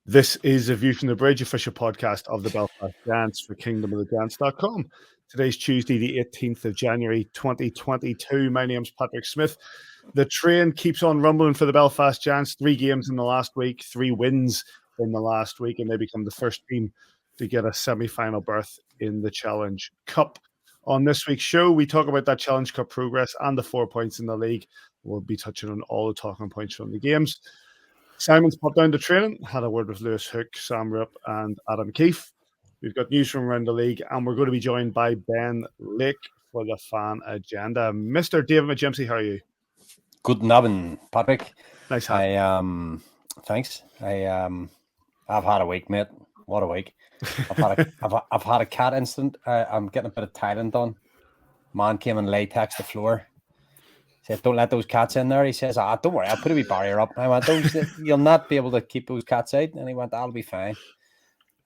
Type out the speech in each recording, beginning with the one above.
This is a View from the Bridge, official podcast of the Belfast Giants for kingdomofthegiants.com. Today's Tuesday, the 18th of January, 2022. My name's Patrick Smith. The train keeps on rumbling for the Belfast Giants. 3 games in the last week, 3 wins in the last week, and they become the first team to get a semi-final berth in the Challenge Cup. On this week's show, we talk about that Challenge Cup progress and the 4 points in the league. We'll be touching on all the talking points from the games. Simon's popped down to training, had a word with Lewis Hook, Sam Ruopp and Adam Keefe. We've got news from around the league, and we're going to be joined by Ben Lake for the fan agenda. Mr. David McGimsey, how are you? Good evening, Patrick. Nice hat. Thanks. I've had a week, mate. What a week. I've had a cat incident. I'm getting a bit of tiling done. Man came and latex the floor. Said, don't let those cats in there. He says, don't worry, I'll put a wee barrier up. I went, you'll not be able to keep those cats out. And he went, that'll be fine.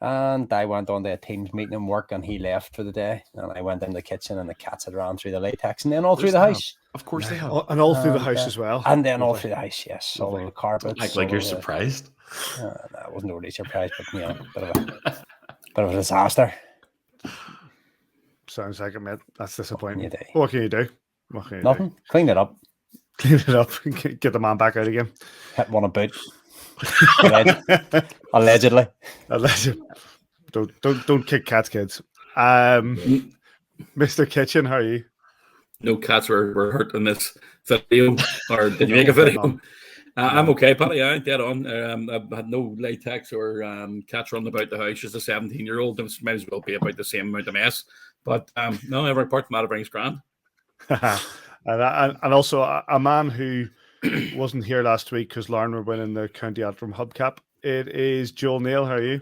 And I went on to a team's meeting in work, and he left for the day. And I went in the kitchen, and the cats had ran through the latex, and then all through the house. Of course they have. And all through the house as well. And then all through the house, yes. All over the carpets. Act like you're surprised. No, I wasn't really surprised, but bit of a disaster. Sounds like it, mate. That's disappointing. What What can you do? Nothing. Clean it up. Clean it up. Get the man back out again. Hit one about. Allegedly. Don't kick cats, kids. Mr. Kitchen, how are you? No cats were hurt in this video, or did you make a video? I'm okay, Patty. Yeah, dead on. I've had no latex or cats running about the house. Just a 17-year-old. This might as well be about the same amount of mess. But no, every part from out brings grand. and also a man who wasn't here last week because Lauren were winning the County Antrim Hubcap. It is Joel Neal. How are you?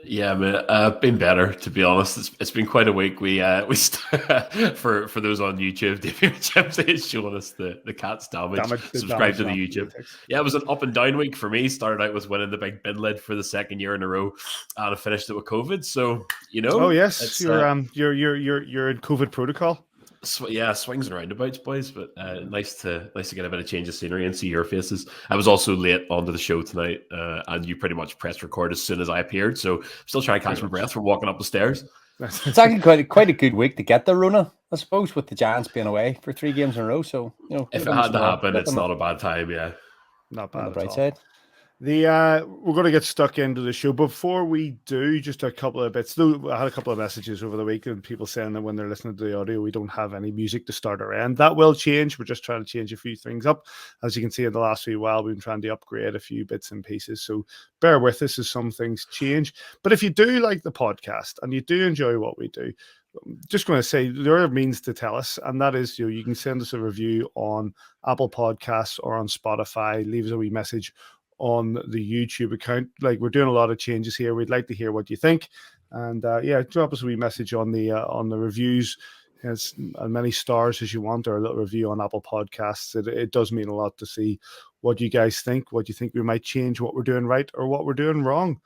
Yeah, man, I've been better, to be honest. It's been quite a week. For those on YouTube, Davy McGimsey is showing us the cat's damage. Subscribe to the YouTube. Yeah, it was an up and down week for me. Started out with winning the big bin lid for the second year in a row, and I finished it with COVID. So Oh yes, you're in COVID protocol. Yeah, swings and roundabouts, boys. But nice to get a bit of change of scenery and see your faces. I was also late onto the show tonight, and you pretty much pressed record as soon as I appeared. So still trying to catch my breath from walking up the stairs. It's actually quite a good week to get the Rona, I suppose, with the Giants being away for 3 games in a row. So if it had to happen, it's not a bad time. Yeah, not bad. On the bright side. We're going to get stuck into the show. Before we do, just a couple of bits. I had a couple of messages over the week and people saying that when they're listening to the audio, we don't have any music to start or end. That will change. We're just trying to change a few things up. As you can see in the last few while, we've been trying to upgrade a few bits and pieces. So bear with us as some things change. But if you do like the podcast and you do enjoy what we do, just going to say there are means to tell us, and that is you can send us a review on Apple Podcasts or on Spotify. Leave us a wee message on the YouTube account. Like, we're doing a lot of changes here. We'd like to hear what you think, and drop us a wee message on the reviews, as many stars as you want, or a little review on Apple Podcasts. It does mean a lot to see what you guys think, what you think we might change, what we're doing right or what we're doing wrong.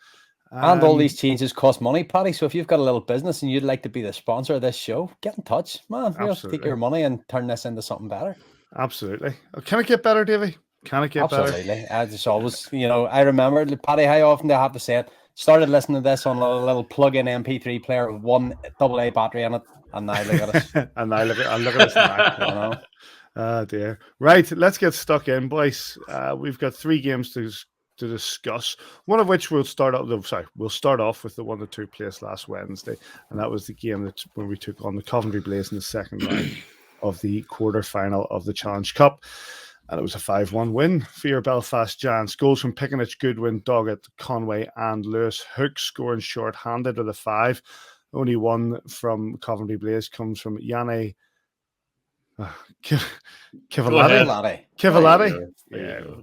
And all these changes cost money, Paddy. So if you've got a little business and you'd like to be the sponsor of this show, get in touch, man. We'll take your money and turn this into something better. Absolutely. Can it get better, Davy? Can it get better? Absolutely. I just always, I remember, Paddy, how often do I have to say it? Started listening to this on a little plug-in MP3 player with one AA battery in it, and now look at us. and look at us now. Oh dear. Right, let's get stuck in, boys. We've got 3 games to discuss. One of which we'll start off with the one that took place last Wednesday, and that was the game when we took on the Coventry Blaze in the second round of the quarter-final of the Challenge Cup. And it was a 5-1 win for your Belfast Giants. Goals from Pickenich, Goodwin, Doggett, Conway, and Lewis Hook, scoring short-handed with a 5. Only one from Coventry Blaze comes from Yanni Kivalati,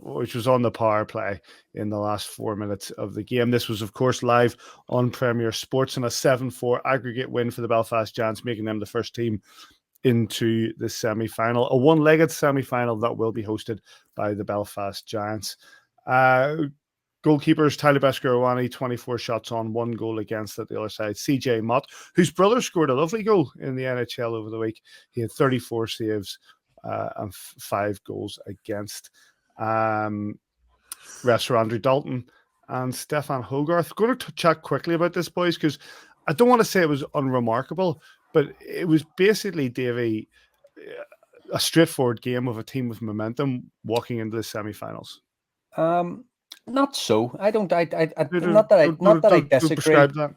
which was on the power play in the last 4 minutes of the game. This was, of course, live on Premier Sports, and a 7-4 aggregate win for the Belfast Giants, making them the first team into the semi-final, a one-legged semi-final that will be hosted by the Belfast Giants. Goalkeepers, Tyler Beskarowani, 24 shots on, 1 goal against at the other side. CJ Mott, whose brother scored a lovely goal in the NHL over the week. He had 34 saves and 5 goals against. Rest for Andrew Dalton and Stefan Hogarth. Going to chat quickly about this, boys, because I don't want to say it was unremarkable, but it was basically, Davy, a straightforward game of a team with momentum walking into the semi-finals. Not so. I don't. Not that I disagree. That.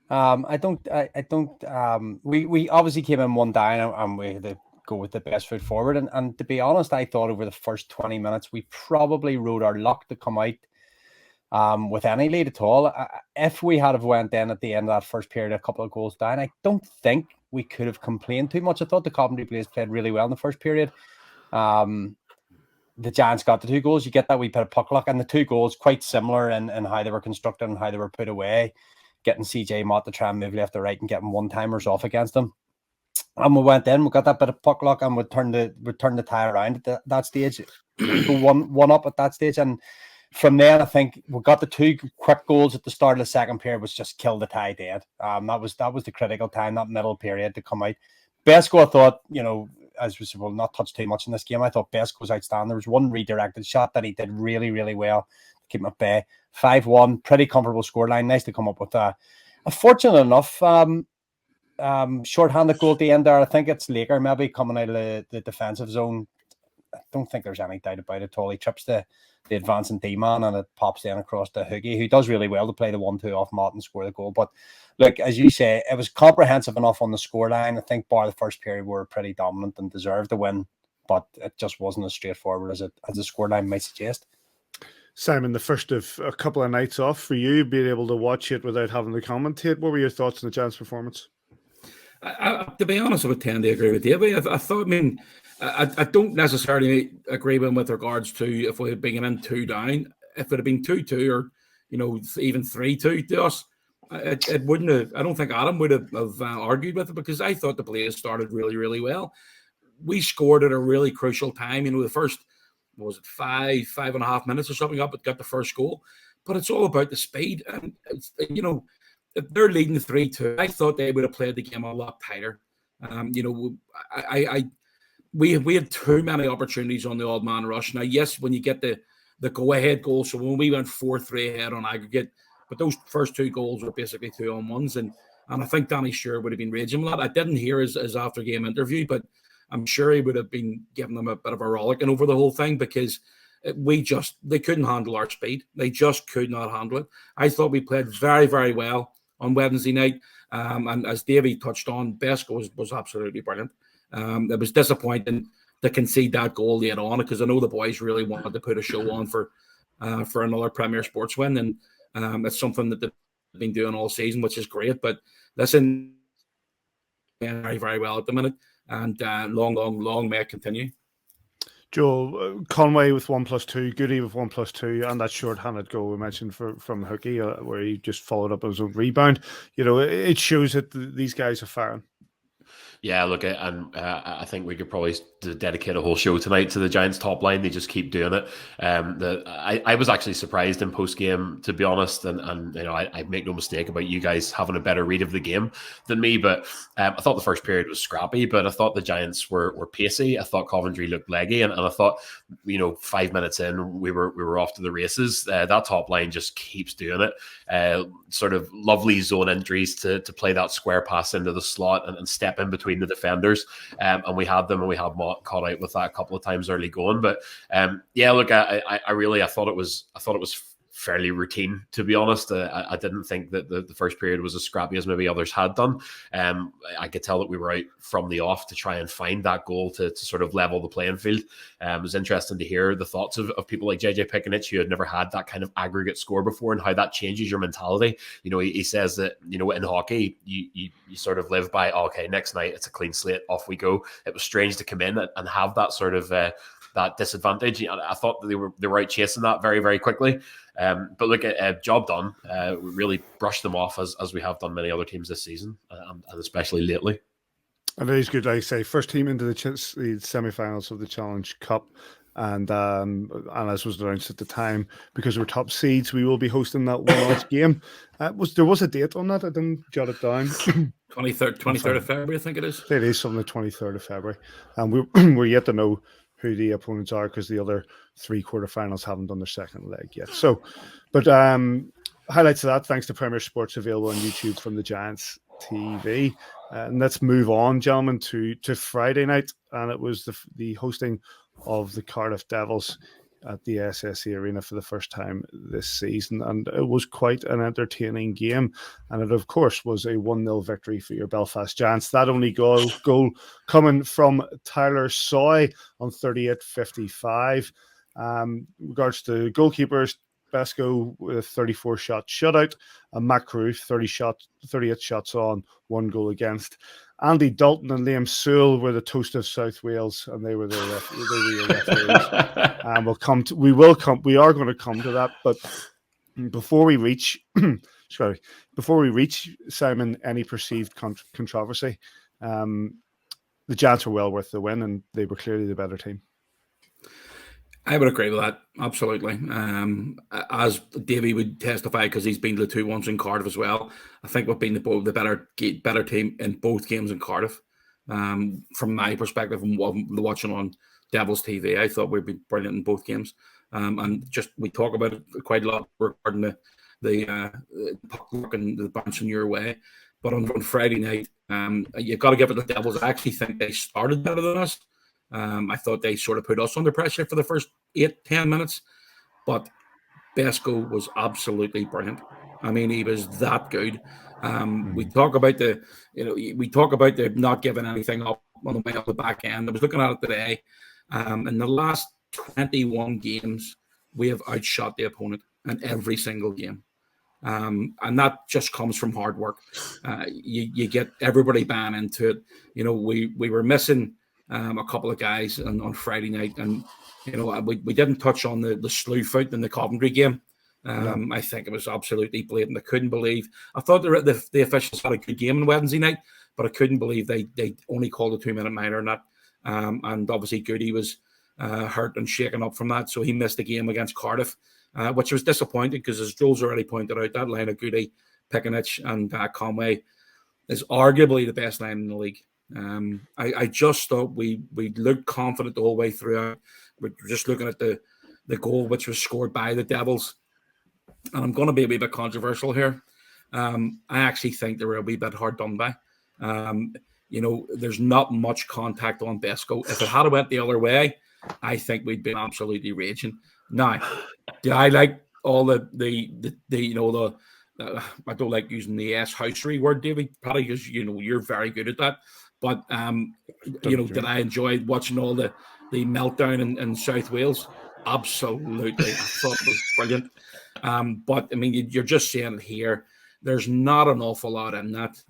I don't. We obviously came in one down, and we had to go with the best foot forward. And to be honest, I thought over the first 20 minutes we probably rode our luck to come out with any lead at all. If we had have went in at the end of that first period a couple of goals down, I don't think we could have complained too much. I thought the Coventry players played really well in the first period. The Giants got the 2 goals. You get that wee bit of puck luck, and the 2 goals quite similar in how they were constructed and how they were put away. Getting CJ Mott to try and move left to right and getting one-timers off against them. And we went in, we got that bit of puck luck, and we turned the tie around at that stage. We go one up at that stage, and from there, I think we got the 2 quick goals at the start of the second period, which just killed the tie dead. That was the critical time, that middle period, to come out. Besco, I thought, as we will not touch too much in this game, I thought Besco was outstanding. There was one redirected shot that he did really, really well to keep him at bay. 5-1, pretty comfortable scoreline. Nice to come up with a fortunate enough short-handed goal at the end there. I think it's Laker maybe coming out of the defensive zone. I don't think there's any doubt about it at all. He trips the advancing D-man, and it pops down across to Hoogie, who does really well to play the 1-2 off Mott and score the goal. But look, as you say, it was comprehensive enough on the scoreline. I think bar the first period, we were pretty dominant and deserved the win, but it just wasn't as straightforward as the scoreline might suggest. Simon, the first of a couple of nights off for you, being able to watch it without having to commentate. What were your thoughts on the Giants' performance? To be honest, I would tend to agree with Davy. I don't necessarily agree with regards to if we had been in 2 down. If it had been 2-2 or even 3-2 to us, it wouldn't have. I don't think Adam would have argued with it, because I thought the players started really, really well. We scored at a really crucial time. The first, what was it, 5.5 minutes or something up, it got the first goal. But it's all about the speed, and if they're leading 3-2, I thought they would have played the game a lot tighter. We had too many opportunities on the odd man rush. Now, yes, when you get the go-ahead goal, so when we went 4-3 ahead on aggregate, but those first 2 goals were basically 2-on-1s, and I think Danny Stewart would have been raging a lot. I didn't hear his after-game interview, but I'm sure he would have been giving them a bit of a rollicking over the whole thing, because they couldn't handle our speed. They just could not handle it. I thought we played very, very well on Wednesday night. And as Davy touched on, Besco was absolutely brilliant. It was disappointing to concede that goal late on, because I know the boys really wanted to put a show on for another Premier Sports win. And it's something that they've been doing all season, which is great. But listen, very, very well at the minute. And long may it continue. Joel, Conway with 1+2, Goody with 1+2, and that short-handed goal we mentioned from Hookie, where he just followed up his own rebound. It shows that these guys are firing. Yeah, look, and I think we could probably dedicate a whole show tonight to the Giants' top line. They just keep doing it. I was actually surprised in post game, to be honest, and I make no mistake about you guys having a better read of the game than me. But I thought the first period was scrappy, but I thought the Giants were pacey. I thought Coventry looked leggy, and I thought 5 minutes in we were off to the races. That top line just keeps doing it. Sort of lovely zone entries to play that square pass into the slot and step in between the defenders, and we had Mott caught out with that a couple of times early going. But look, I thought it was fairly routine, to be honest. I didn't think that the first period was as scrappy as maybe others had done. I could tell that we were out from the off to try and find that goal to sort of level the playing field. It was interesting to hear the thoughts of people like JJ Pickenick, who had never had that kind of aggregate score before, and how that changes your mentality. He says that in hockey you sort of live by, okay, next night it's a clean slate, off we go. It was strange to come in and have that sort of that disadvantage. I thought that they were out chasing that very, very quickly. But look, job done. We really brushed them off as we have done many other teams this season, and especially lately. And it is good, like I say, first team into the semi-finals of the Challenge Cup. And as was announced at the time, because we're top seeds, we will be hosting that one-off game. There was a date on that? I didn't jot it down. 23rd of February, I think it is. It is on the 23rd of February. And we're yet to know who the opponents are, because the other 3 quarterfinals haven't done their second leg yet. So, but highlights of that, thanks to Premier Sports, available on YouTube from the Giants TV. And let's move on, gentlemen, to Friday night, and it was the hosting of the Cardiff Devils at the SSE Arena for the first time this season, and it was quite an entertaining game, and it of course was a 1-0 victory for your Belfast Giants. That only goal coming from Tyler Soy on 38:55. Regards to goalkeepers, Besco with a 34-shot shutout, and Matt Crew 38 shots on, 1 goal against. Andy Dalton and Liam Sewell were the toast of South Wales, and they were the referees. We are going to come to that, but before we reach, Simon, any perceived controversy, the Giants were well worth the win, and they were clearly the better team. I would agree with that, absolutely. As Davy would testify, because he's been to the 2-1s in Cardiff as well, I think we've been the better team in both games in Cardiff. From my perspective, and watching on Devils TV, I thought we'd been brilliant in both games. And just we talk about it quite a lot regarding the puck luck and the bouncing your way. But on Friday night, you've got to give it to the Devils. I actually think they started better than us. I thought they sort of put us under pressure for the first 8-10 minutes, but Besco was absolutely brilliant. I mean, he was that good. We talk about the not giving anything up on the way up the back end. I was looking at it today. In the last 21 games, we have outshot the opponent in every single game. And that just comes from hard work. You get everybody buying into it. You know, we were missing a couple of guys on Friday night, and you know we didn't touch on the sleuth out in the Coventry game. I think it was absolutely blatant. I couldn't believe. I thought the officials had a good game on Wednesday night, but I couldn't believe they only called a 2-minute minor on that. And obviously Goody was hurt and shaken up from that, so he missed the game against Cardiff, which was disappointing because, as Joel's already pointed out, that line of Goody, Picanich, and Conway is arguably the best line in the league. I just thought we looked confident the whole way through. We're just looking at the goal which was scored by the Devils, and I'm going to be a wee bit controversial here. I actually think they were a wee bit hard done by. You know, there's not much contact on Besco. If it had went the other way, I think we'd been absolutely raging. Now, do I like all the you know the I don't like using the housery word, Davy, probably because you know you're very good at that. But you know, did I enjoy watching all the meltdown in South Wales? Absolutely, I thought it was brilliant. But I mean, you're just saying it here. There's not an awful lot in that.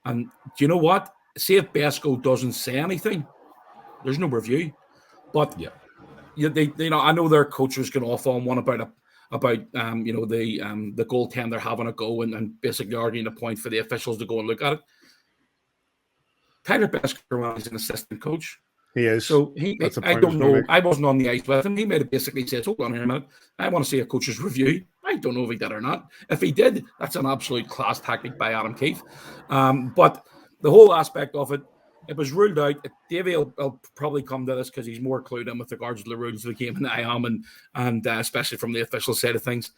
And do you know what? See, if Besco doesn't say anything, there's no review. But yeah, they you know, I know their coaches can off on one about you know the goaltender having a go and basically arguing a point for the officials to go and look at it. Tyler Besco is an assistant coach. He is. So I don't know. I wasn't on the ice with him. He may have basically said, hold on here a minute, I want to see a coach's review. I don't know if he did or not. If he did, that's an absolute class tactic by Adam Keefe. But the whole aspect of it, it was ruled out. Davy will probably come to this because he's more clued in with regards to the rules of the game than I am, and especially from the official side of things.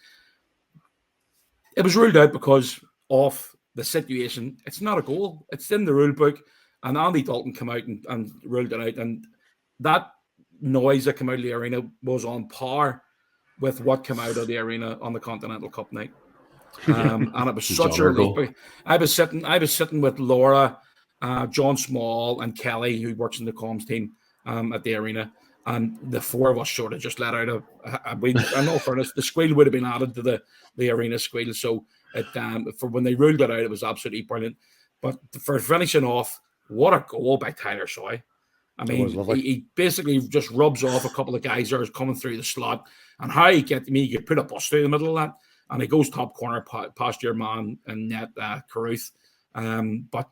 It was ruled out because of the situation. It's not a goal. It's in the rule book. And Andy Dalton came out and ruled it out. And that noise that came out of the arena was on par with what came out of the arena on the Continental Cup night. And it was such a relief. I was sitting with Laura, John Small, and Kelly, who works in the comms team at the arena. And the four of us sort of just let out in all fairness, the squeal would have been added to the arena squeal. So for when they ruled it out, it was absolutely brilliant. But for finishing off, what a goal by Tyler Soy. I mean, he basically just rubs off a couple of guys that are coming through the slot. And how he you could put a bus through the middle of that. And he goes top corner past your man and net Carruth. But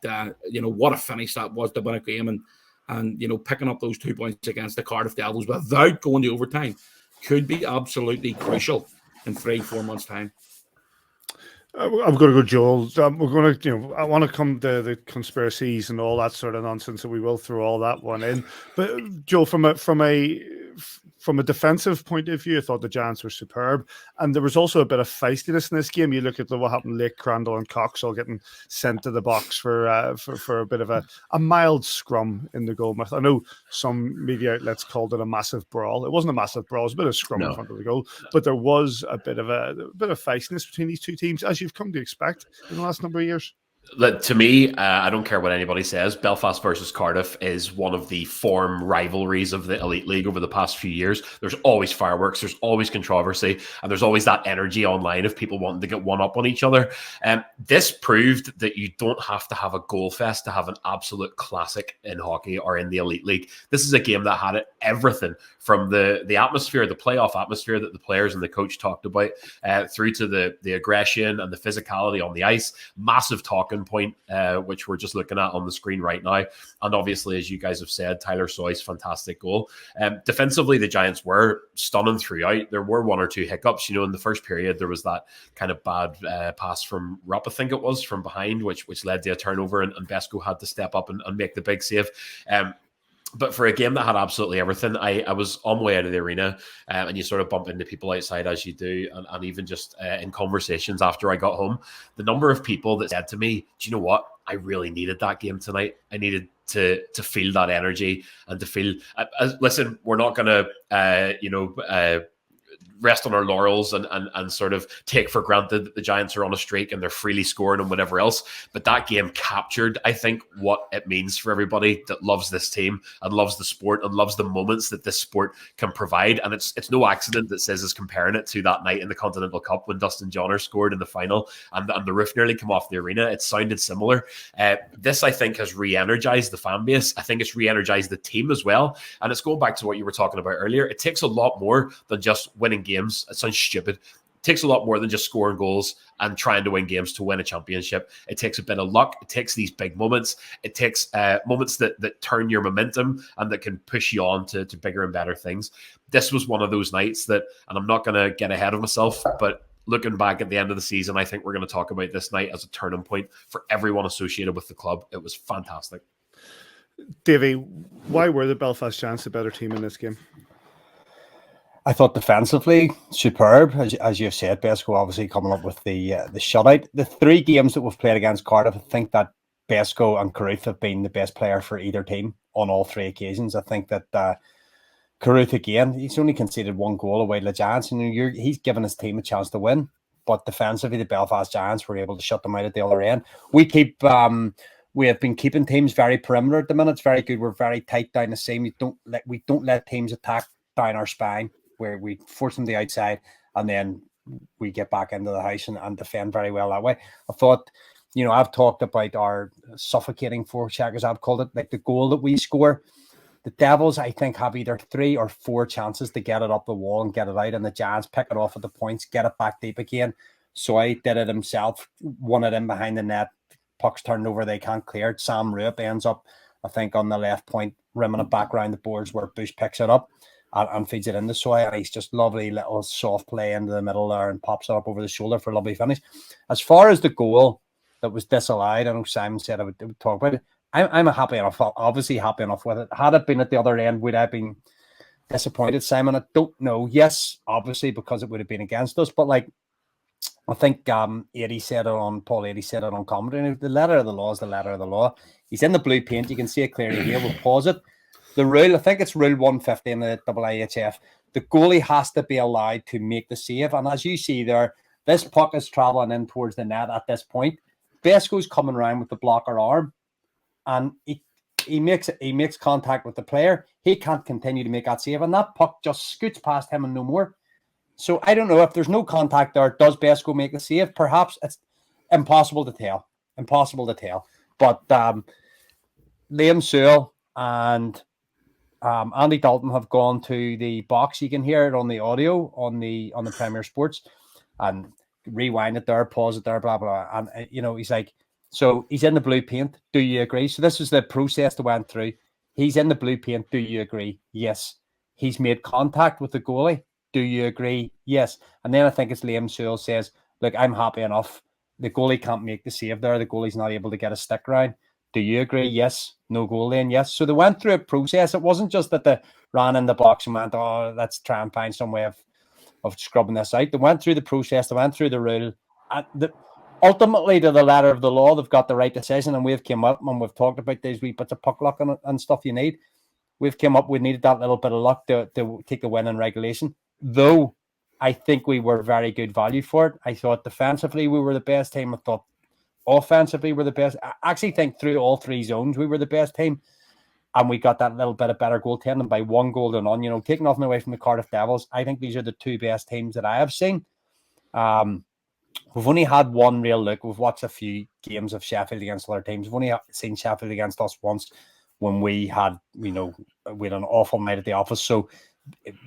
you know, what a finish that was to win a game. And you know, picking up those 2 points against the Cardiff Devils without going to overtime could be absolutely crucial in 3-4 months' time. I'm going to go, Joel. We're going to, I want to come to the conspiracies and all that sort of nonsense, so we will throw all that one in. But Joel, from a defensive point of view, I thought the Giants were superb, and there was also a bit of feistiness in this game. You look at what happened: Lake Crandall and Cox all getting sent to the box for a bit of a mild scrum in the goal. I know some media outlets called it a massive brawl. It wasn't a massive brawl; it was a bit of scrum in front of the goal, but there was a bit of feistiness between these two teams, as you've come to expect in the last number of years. To me, I don't care what anybody says, Belfast versus Cardiff is one of the form rivalries of the Elite League over the past few years. There's always fireworks, there's always controversy, and there's always that energy online of people wanting to get one up on each other. This proved that you don't have to have a goal fest to have an absolute classic in hockey or in the Elite League. This is a game that had everything from the atmosphere, the playoff atmosphere that the players and the coach talked about, through to the aggression and the physicality on the ice. Massive talking point, which we're just looking at on the screen right now. And obviously, as you guys have said, Tyler Soy's fantastic goal. Defensively, the Giants were stunning throughout. There were one or two hiccups. In the first period, there was that kind of bad pass from Ruopp, I think it was, from behind, which led to a turnover, and Besko had to step up and make the big save. But for a game that had absolutely everything, I was on my way out of the arena, and you sort of bump into people outside as you do, and even just in conversations after I got home, the number of people that said to me, do you know what? I really needed that game tonight. I needed to feel that energy and to feel, listen, we're not going to, rest on our laurels and sort of take for granted that the Giants are on a streak and they're freely scoring and whatever else. But that game captured, I think, what it means for everybody that loves this team and loves the sport and loves the moments that this sport can provide. And it's no accident that Sis is comparing it to that night in the Continental Cup when Dustin Johnner scored in the final and the roof nearly came off the arena. It sounded similar. This, I think, has re-energized the fan base. I think it's re-energized the team as well. And it's going back to what you were talking about earlier. It takes a lot more than just winning games. It sounds stupid. It takes a lot more than just scoring goals and trying to win games to win a championship. It takes a bit of luck. It takes these big moments. It takes moments that turn your momentum and that can push you on to bigger and better things. This was one of those nights that, and I'm not going to get ahead of myself, but looking back at the end of the season, I think we're going to talk about this night as a turning point for everyone associated with the club. It was fantastic. Davy, why were the Belfast Giants a better team in this game? I thought defensively superb, as you've said. Besko obviously coming up with the shutout. The three games that we've played against Cardiff, I think that Besko and Carruth have been the best player for either team on all three occasions. I think that Carruth, again, he's only conceded one goal away to the Giants, and he's given his team a chance to win. But defensively, the Belfast Giants were able to shut them out at the other end. We have been keeping teams very perimeter at the minute. It's very good. We're very tight down the seam. We don't let teams attack down our spine, where we force them to the outside and then we get back into the house and defend very well that way. I thought, I've talked about our suffocating forecheckers, I've called it, like the goal that we score. The Devils, I think, have either 3 or 4 chances to get it up the wall and get it out, and the Giants pick it off at the points, get it back deep again. Soy did it himself, won it in behind the net, pucks turned over, they can't clear it. Sam Ruopp ends up, I think, on the left point, rimming it back around the boards where Bush picks it up and feeds it into Soy, and he's just lovely little soft play into the middle there and pops it up over the shoulder for a lovely finish. As far as the goal that was disallowed, I know Simon said I would talk about it. I'm happy enough, obviously happy enough with it. Had it been at the other end, would I have been disappointed, Simon? I don't know. Yes, obviously, because it would have been against us, but I think Paul 80 said it on commentary. The letter of the law is the letter of the law. He's in the blue paint. You can see it clearly here. We'll pause it. The rule, I think it's rule 150 in the IIHF. The goalie has to be allowed to make the save. And as you see there, this puck is traveling in towards the net at this point. Besko's coming around with the blocker arm, and he makes contact with the player. He can't continue to make that save, and that puck just scoots past him and no more. So I don't know if there's no contact there. Does Besko make the save? Perhaps. It's impossible to tell. But Liam Sewell and Andy Dalton have gone to the box. You can hear it on the audio on the Premier Sports, and rewind it there, pause it there, blah blah. And he's like, so he's in the blue paint. Do you agree? So this is the process that went through. He's in the blue paint. Do you agree? Yes. He's made contact with the goalie. Do you agree? Yes. And then I think it's Liam Sewell says, look, I'm happy enough. the goalie can't make the save there. The goalie's not able to get a stick round. Do you agree? Yes. No goal then? Yes. So they went through a process. It wasn't just that they ran in the box and went, oh, let's try and find some way of scrubbing this out. They went through the process. They went through the rule. Ultimately, to the letter of the law, they've got the right decision, and we've came up and we've talked about these wee bits of puck luck and stuff you need. We've came up, we needed that little bit of luck to take the win in regulation. Though I think we were very good value for it. I thought defensively we were the best team. I thought offensively we're the best. I actually think through all three zones we were the best team. And we got that little bit of better goaltending by 1 goal to none. You know, taking nothing away from the Cardiff Devils, I think these are the 2 best teams that I have seen. We've only had one real look. We've watched a few games of Sheffield against other teams. We've only seen Sheffield against us once when we had an awful night at the office. So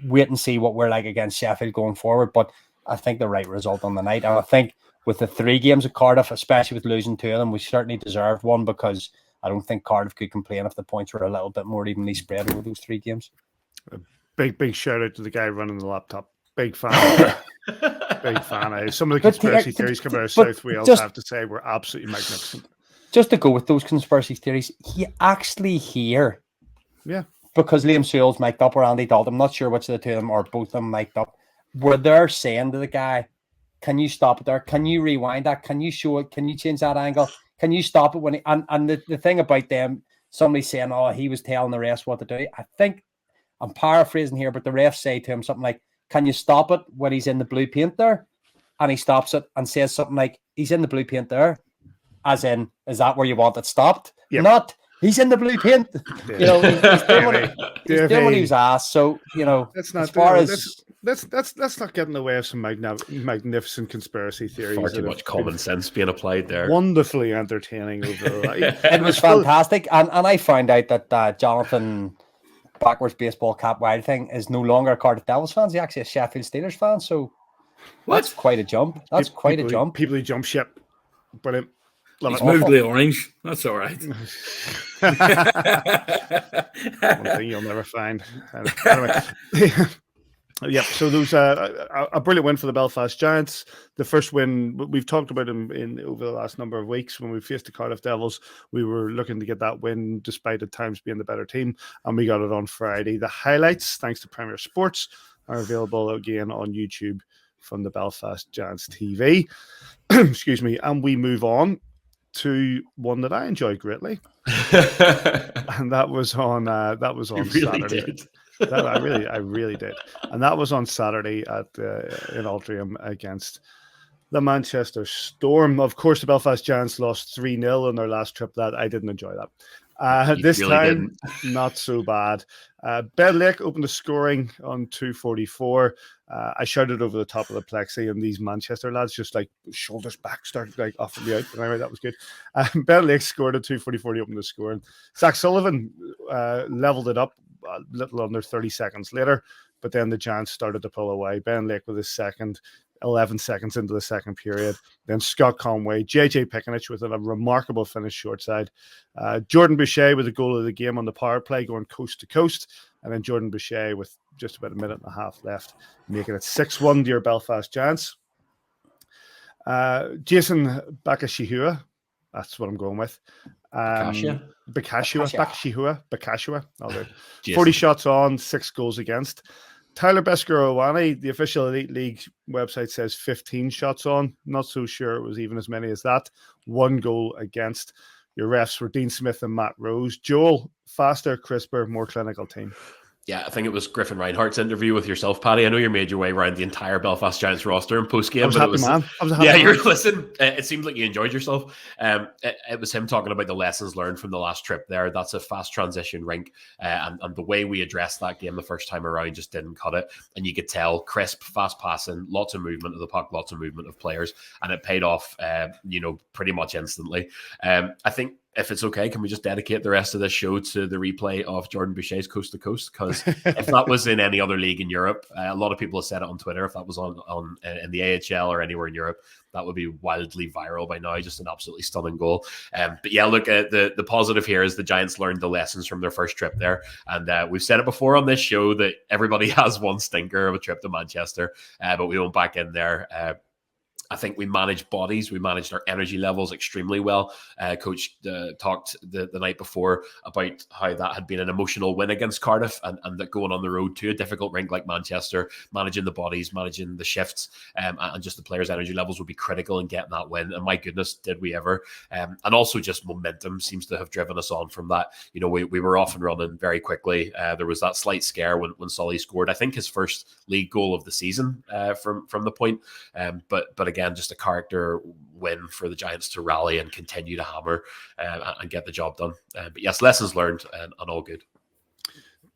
wait and see what we're like against Sheffield going forward. But I think the right result on the night. And I think with the 3 games at Cardiff, especially with losing 2 of them, we certainly deserved one, because I don't think Cardiff could complain if the points were a little bit more evenly spread over those 3 games. A big shout out to the guy running the laptop. Big fan. Big fan. Some of the conspiracy theories coming out of South Wales, I have to say, were absolutely magnificent. Just to go with those conspiracy theories, he actually here. Yeah. Because Liam Sewell's mic'd up or Andy Dalton, I'm not sure which of the 2 of them or both of them mic'd up, where they're saying to the guy, can you stop it there? Can you rewind that? Can you show it? Can you change that angle? Can you stop it when he, and the thing about them, somebody saying, oh, he was telling the refs what to do. I think I'm paraphrasing here, but the refs say to him something like, can you stop it when he's in the blue paint there? And he stops it and says something like, he's in the blue paint there. As in, is that where you want it stopped? Yep. Not, he's in the blue paint. Yeah. You know, he's doing what he was asked. So, you know, let's not get in the way of some magnificent conspiracy theories. Far too much common sense being applied there. Wonderfully entertaining. It was fantastic. And I found out that Jonathan, backwards baseball cap wide thing, is no longer a Cardiff Devils fan. He's actually a Sheffield Steelers fan. So that's quite a jump. That's quite a jump. People who jump ship. Brilliant. He's moved the orange. That's all right. One thing you'll never find. Anyway. Yep. So those a brilliant win for the Belfast Giants. The first win we've talked about him in over the last number of weeks. When we faced the Cardiff Devils, we were looking to get that win despite at times being the better team, and we got it on Friday. The highlights, thanks to Premier Sports, are available again on YouTube from the Belfast Giants TV. Excuse me. And we move on to one that I enjoyed greatly, and that was on Saturday. I really did, and that was on Saturday in Altrincham against the Manchester Storm. Of course, the Belfast Giants lost 3-0 on their last trip. That I didn't enjoy that. This really time, not so bad. Ben Lake opened the scoring on 2:44. I shouted over the top of the plexi, and these Manchester lads just like shoulders back started like offering me out. But anyway, that was good. Ben Lake scored at 2:44 to open the score. And Zach Sullivan leveled it up a little under 30 seconds later, but then the Giants started to pull away. Ben Lake with his second, 11 seconds into the second period. Then Scott Conway, JJ Picanich with a remarkable finish short side. Jordan Boucher with a goal of the game on the power play going coast to coast. And then Jordan Boucher with just about a minute and a half left, making it 6-1 to your Belfast Giants. Jason Bakashihua, that's what I'm going with. Bakashua. I'll do. 40 shots on, 6 goals against. Tyler Beskorowany, the official Elite League website says 15 shots on. Not so sure it was even as many as that. 1 goal against. Your refs were Dean Smith and Matt Rose. Joel, faster, crisper, more clinical team. Yeah, I think it was Griffin Reinhardt's interview with yourself, Paddy. I know you made your way around the entire Belfast Giants roster in post-game. I was happy. Listen, it seemed like you enjoyed yourself. It was him talking about the lessons learned from the last trip there. That's a fast transition rink. And the way we addressed that game the first time around just didn't cut it. And you could tell, crisp, fast passing, lots of movement of the puck, lots of movement of players. And it paid off, pretty much instantly. I think, if it's okay, can we just dedicate the rest of this show to the replay of Jordan Boucher's coast to coast? Because if that was in any other league in Europe, a lot of people have said it on Twitter. If that was on in the AHL or anywhere in Europe, that would be wildly viral by now. Just an absolutely stunning goal. But yeah, look, the positive here is the Giants learned the lessons from their first trip there. And we've said it before on this show that everybody has one stinker of a trip to Manchester, but we went back in there. I think we managed bodies, we managed our energy levels extremely well. Coach talked the night before about how that had been an emotional win against Cardiff, and that going on the road to a difficult rink like Manchester, managing the bodies, managing the shifts, and just the players' energy levels would be critical in getting that win. And my goodness, did we ever. And also just momentum seems to have driven us on from that. We were off and running very quickly. There was that slight scare when Solly scored, I think, his first league goal of the season from the point. But again, just a character win for the Giants to rally and continue to hammer and get the job done. But yes, lessons learned and all good.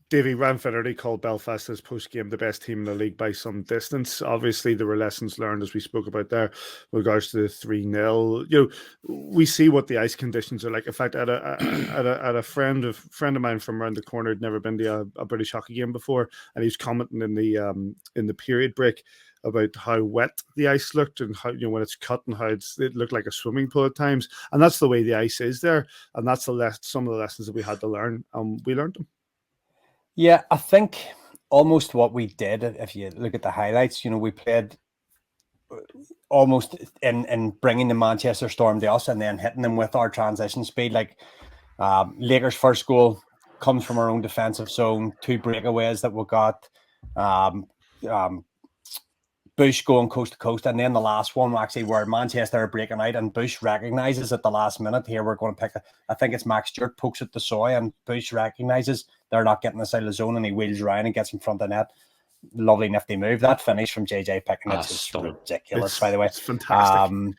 Davy, Ryan Finnerty called Belfast as post-game the best team in the league by some distance. Obviously, there were lessons learned, as we spoke about there, with regards to the 3-0. We see what the ice conditions are like. In fact, at a friend of mine from around the corner had never been to a British hockey game before, and he was commenting in the period break about how wet the ice looked and how, when it's cut and how it looked like a swimming pool at times. And that's the way the ice is there. And that's some of the lessons that we had to learn. We learned them. Yeah, I think almost what we did, if you look at the highlights, we played almost in bringing the Manchester Storm to us and then hitting them with our transition speed. Like Lakers' first goal comes from our own defensive zone, 2 breakaways that we got, Bush going coast to coast, and then the last one actually where Manchester are breaking out and Bush recognises at the last minute, here we're going to pick I think it's Max Stewart pokes at the soy and Bush recognises they're not getting us out of the zone and he wheels around and gets in front of net. Lovely nifty move. That finish from JJ Pickens is ridiculous, by the way. It's fantastic.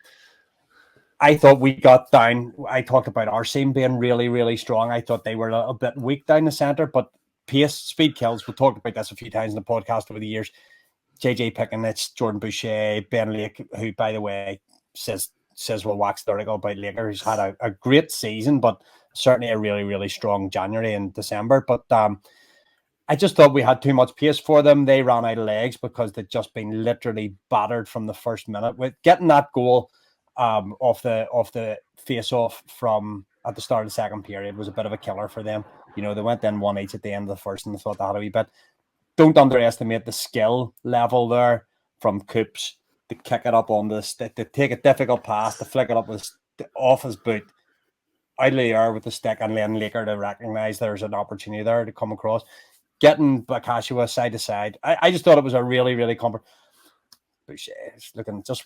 I thought we got down. I talked about our team being really, really strong. I thought they were a bit weak down the centre, but pace, speed kills. We've talked about this a few times in the podcast over the years. JJ Pickens, Jordan Boucher, Ben Lake, who, by the way, says we'll wax the article about Laker, who's had a great season, but certainly a really, really strong January and December. But I just thought we had too much pace for them. They ran out of legs because they'd just been literally battered from the first minute. With getting that goal off the face-off from at the start of the second period was a bit of a killer for them. They went in 1 each at the end of the first and they thought they had a wee bit. Don't underestimate the skill level there from Coops to kick it up on the stick, to take a difficult pass, to flick it up off his boot, out of the air with the stick, and then Laker to recognise there's an opportunity there to come across. Getting Bakashua side to side. I just thought it was a really, really just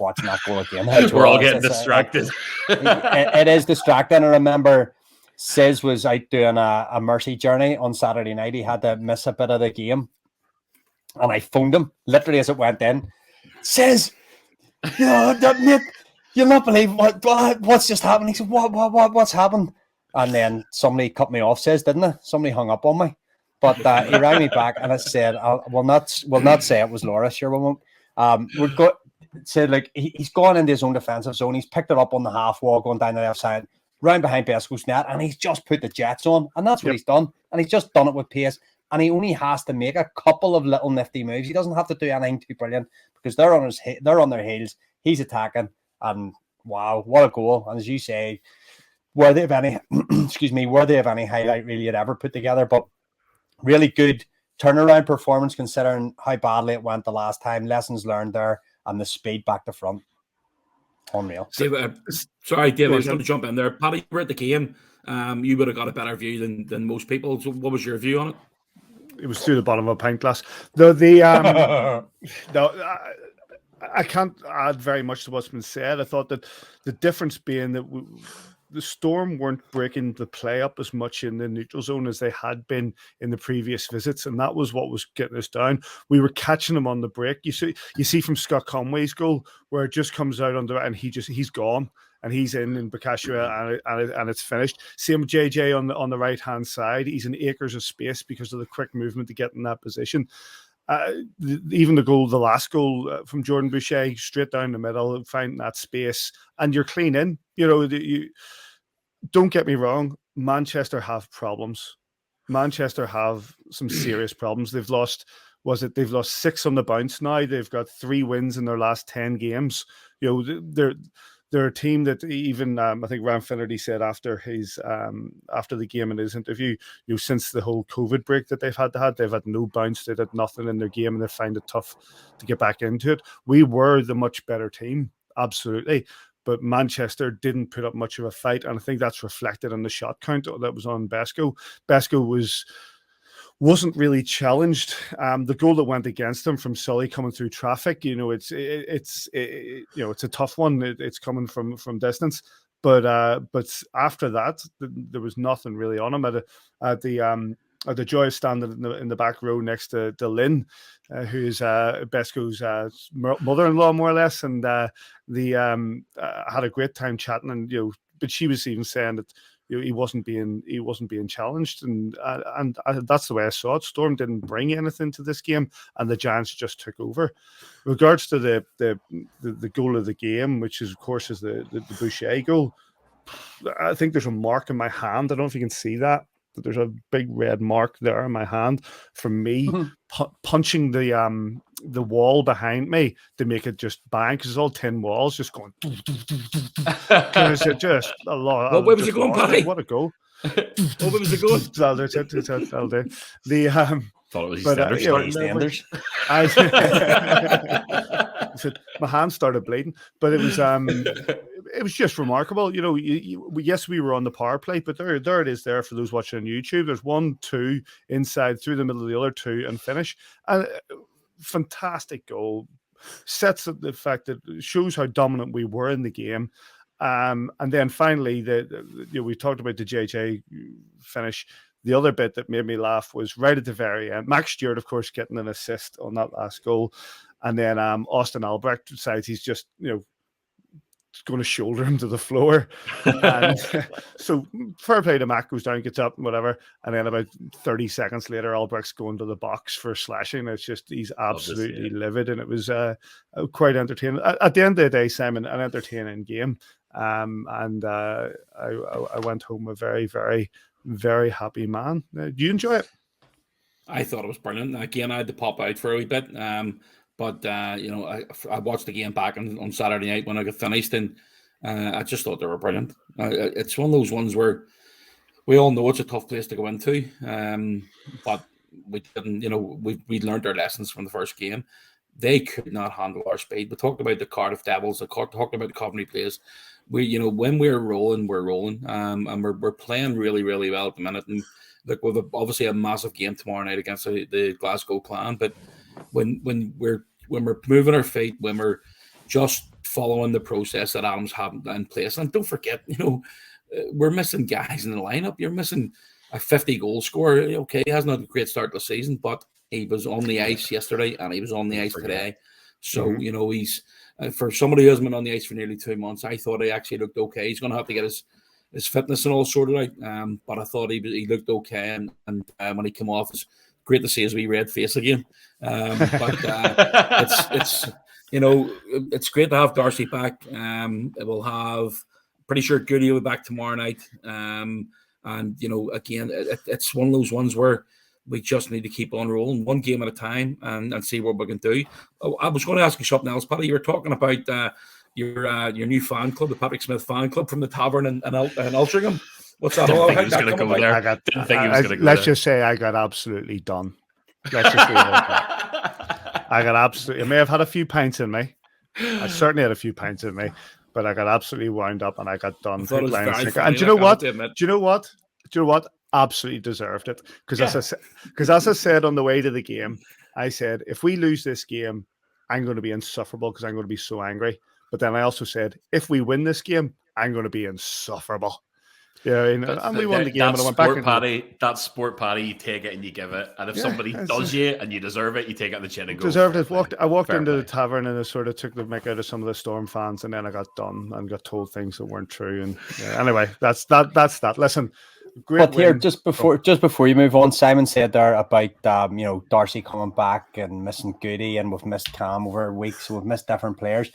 watching that goal again. We're all getting distracted. It is distracting. I remember Sis was out doing a mercy journey on Saturday night. He had to miss a bit of the game. And I phoned him literally as it went in. Says, mate, you'll not believe what's just happened. He said, what's happened? And then somebody cut me off, didn't they? Somebody hung up on me. But he rang me back and I said, we'll not say it was Laura, sure we won't. Said like he's gone into his own defensive zone. He's picked it up on the half wall, going down the left side, round behind Besco's net, and he's just put the Jets on. And that's what he's done. And he's just done it with pace. And he only has to make a couple of little nifty moves. He doesn't have to do anything too brilliant because they're on their heels. He's attacking, and wow, what a goal! And as you say, worthy of any highlight really had ever put together. But really good turnaround performance considering how badly it went the last time. Lessons learned there, and the speed back to front. Unreal. Sorry, Dave, I was going to jump in there. Paddy, you were at the game. You would have got a better view than most people. So what was your view on it? It was through the bottom of a pint glass. I can't add very much to what's been said. I thought that the difference being that the Storm weren't breaking the play up as much in the neutral zone as they had been in the previous visits, and that was what was getting us down. We were catching them on the break. You see from Scott Conway's goal where it just comes out under, and he's gone. And he's in Bakashua, and it's finished. Same with JJ on the right hand side. He's in acres of space because of the quick movement to get in that position. Even the last goal from Jordan Boucher, straight down the middle, finding that space, and you're clean in. You don't get me wrong. Manchester have problems. Manchester have some serious problems. They've lost 6 on the bounce now. They've got 3 wins in their last 10 games. They're a team that even I think Ryan Finnerty said after the game in his interview, since the whole COVID break that they've had no bounce, they've had nothing in their game, and they find it tough to get back into it. We were the much better team, absolutely. But Manchester didn't put up much of a fight, and I think that's reflected in the shot count that was on Besco. Besco wasn't really challenged. The goal that went against him from Sully coming through traffic, it's a tough one. It's coming from distance, but after that, there was nothing really on him. At the joy of standing in the back row next to Lynn, who's Besco's mother-in-law, more or less, and had a great time chatting, and but she was even saying that he wasn't being challenged, and that's the way I saw it. Storm didn't bring anything to this game, and the Giants just took over. With regards to the goal of the game, which is of course is the Boucher goal, I think there's a mark in my hand. I don't know if you can see that. But there's a big red mark there in my hand from me punching the wall behind me to make it just bang, because it's all tin walls just going. Just a lot. What way was it going, Paddy? What a goal! What way was it going? That'll do. Thought it was EastEnders. My hand started bleeding, but it was just remarkable. Yes, we were on the power play, but there it is there for those watching on YouTube. There's 1-2 inside through the middle of the other two and finish. And fantastic goal. Sets up the fact that shows how dominant we were in the game. And then finally, we talked about the JJ finish. The other bit that made me laugh was right at the very end. Max Stewart, of course, getting an assist on that last goal. And then Austin Albrecht decides he's just, going to shoulder him to the floor. And so fair play to Mac, goes down, gets up and whatever. And then about 30 seconds later, Albrecht's going to the box for slashing. It's just, he's absolutely livid. And it was quite entertaining. At the end of the day, Simon, an entertaining game. And I went home a very, very, very happy man. Do you enjoy it? I thought it was brilliant. Again, I had to pop out for a wee bit. But I watched the game back on Saturday night when I got finished, and I just thought they were brilliant. It's one of those ones where we all know it's a tough place to go into, but we didn't. We learned our lessons from the first game. They could not handle our speed. We talked about the Cardiff Devils. Talked about the Coventry players. When we're rolling, and we're playing really, really well at the minute. And look, we've obviously a massive game tomorrow night against the Glasgow Clan, but when we're moving our feet, when we're just following the process that Adam's had in place, and don't forget, we're missing guys in the lineup. You're missing a 50-goal scorer. Okay, he hasn't had a great start to the season, but he was on the ice yesterday and he was on the ice today. So he's for somebody who hasn't been on the ice for nearly 2 months. I thought he actually looked okay. He's going to have to get his fitness and all sorted out. But I thought he looked okay, and when he came off, it's great to see his wee red face again. It's great to have Darcy back. We'll have, pretty sure Goody will be back tomorrow night. Again, it's one of those ones where we just need to keep on rolling one game at a time and see what we can do. I was going to ask you something else, Paddy. You were talking about your new fan club, the Patrick Smith fan club from the tavern in Altrincham. What's that all about? Let's just say I got absolutely done. Let's just leave it at that. I got absolutely. I may have had a few pints in me. I certainly had a few pints in me, but I got absolutely wound up and I got done. And do you know what? Do you know what? Absolutely deserved it, because as I said on the way to the game, I said if we lose this game, I'm going to be insufferable because I'm going to be so angry. But then I also said if we win this game, I'm going to be insufferable. Yeah, and we won the game. And I went back. That sport party, you take it and you give it. And if somebody does you and you deserve it, you take it on the chin and go. Deserved it. I walked into the tavern and I sort of took the mick out of some of the Storm fans, and then I got done and got told things that weren't true. And anyway, that's that. Listen, great. But here, just before you move on, Simon said there about Darcy coming back and missing Goody, and we've missed Cam over weeks, so we've missed different players.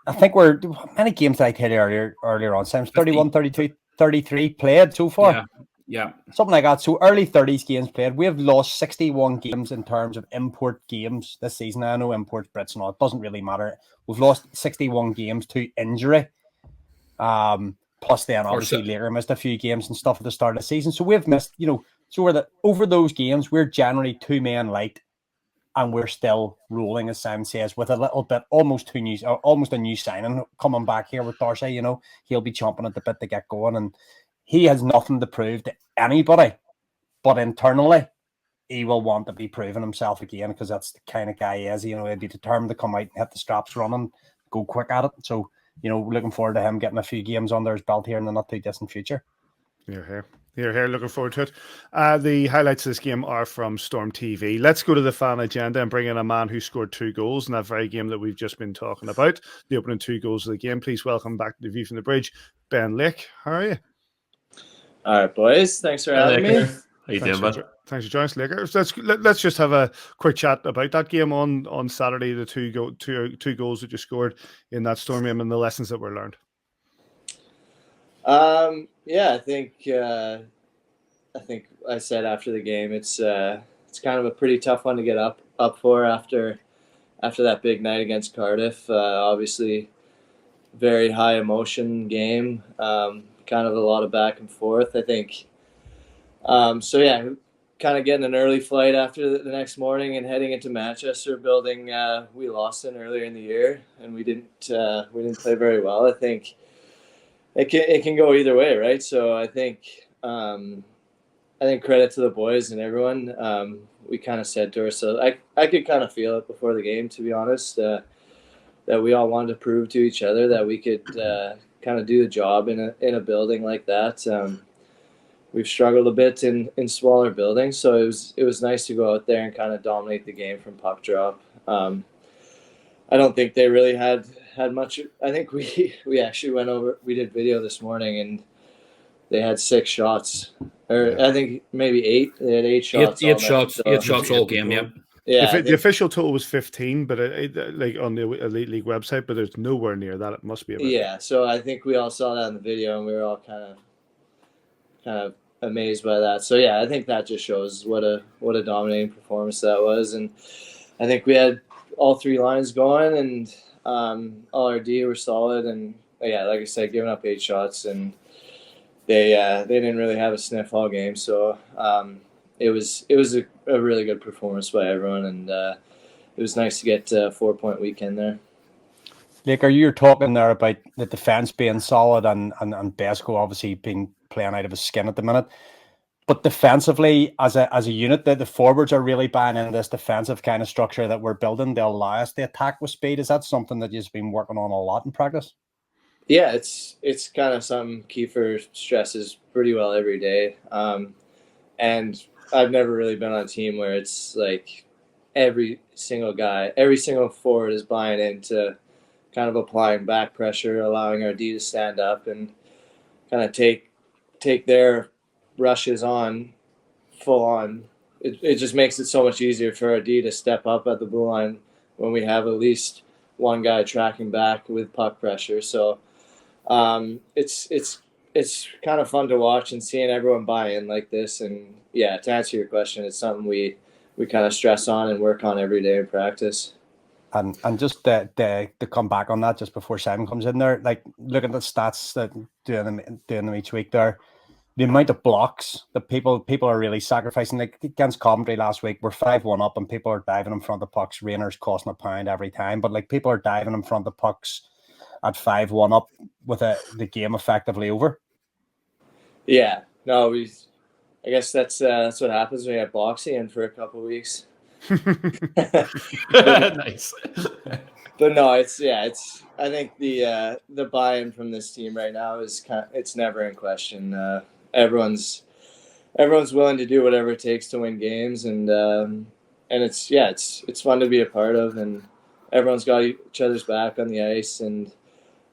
I think how many games did I tell you earlier on? Simon, 31, 32, 33 played so far. Yeah. Something like that. So early 30s games played. We have lost 61 games in terms of import games this season. I know imports, Brits and all. It doesn't really matter. We've lost 61 games to injury. Plus then obviously later missed a few games and stuff at the start of the season. So we've missed, so over those games, we're generally 2 men light. and we're still rolling, as Sam says, with a little bit, almost a new signing coming back here with Darcy. You know, he'll be chomping at the bit to get going, and he has nothing to prove to anybody, but internally, he will want to be proving himself again, because that's the kind of guy he is. You know, he'd be determined to come out and hit the straps running, go quick at it. So, you know, looking forward to him getting a few games under his belt here in the not too distant future. You're here. Looking forward to it. The highlights of this game are from Storm TV. Let's go to the fan agenda and bring in a man who scored 2 goals in that very game that we've just been talking about. The opening 2 goals of the game. Please welcome back to the View from the Bridge, Ben Lake. How are you? All right, boys. Thanks for having me. How you doing, bud? Thanks for joining us, Lakers. Let's just have a quick chat about that game on Saturday. The two goals that you scored in that Storm game and the lessons that were learned. Yeah, I think I said after the game, it's kind of a pretty tough one to get up for after that big night against Cardiff. Obviously, very high emotion game. Kind of a lot of back and forth, I think. So yeah, kind of getting an early flight after the next morning and heading into Manchester. Building, we lost in earlier in the year, and we didn't play very well. I think it can go either way, right? So I think credit to the boys and everyone. We kind of said to ourselves, I could kind of feel it before the game, to be honest, that we all wanted to prove to each other that we could kind of do the job in a building like that. We've struggled a bit in smaller buildings, so it was nice to go out there and kind of dominate the game from puck drop. I don't think they really had much. I think we actually went over. We did video this morning, and they had 6 shots, or I think maybe 8. They had 8 shots. 8 shots. So 8 shots all game. Yeah. Yeah. The official total was 15, but like on the Elite League website, but there's nowhere near that. It must be about that. So I think we all saw that in the video, and we were all kind of amazed by that. So yeah, I think that just shows what a dominating performance that was, and I think we had all 3 lines going, and all our D were solid, and yeah, like I said, giving up 8 shots, and they didn't really have a sniff all game. So it was a really good performance by everyone, and it was nice to get a 4-point weekend there. Like, you're talking there about the defense being solid and Besco obviously playing out of his skin at the minute. But defensively, as a unit, the forwards are really buying into this defensive kind of structure that we're building to allow us to attack with speed. Is that something that you've been working on a lot in practice? Yeah, it's kind of something Keefe stresses pretty well every day. And I've never really been on a team where it's like every single forward is buying into kind of applying back pressure, allowing our D to stand up and kind of take their rushes on full on. It just makes it so much easier for our D to step up at the blue line when we have at least one guy tracking back with puck pressure. So it's kind of fun to watch and seeing everyone buy in like this. And yeah, to answer your question, it's something we kind of stress on and work on every day in practice. And just to come back on that just before Simon comes in there, like look at the stats that doing them each week there. The amount of blocks that people are really sacrificing. Like against Coventry last week, we're 5-1 up and people are diving in front of pucks. Rainer's costing £1 every time, but like people are diving in front of pucks at 5-1 up with the game effectively over. Yeah, no, I guess that's what happens when you have Boxy in for a couple of weeks. Nice. But no, I think the buy-in from this team right now is it's never in question. Everyone's willing to do whatever it takes to win games, and it's fun to be a part of, and everyone's got each other's back on the ice, and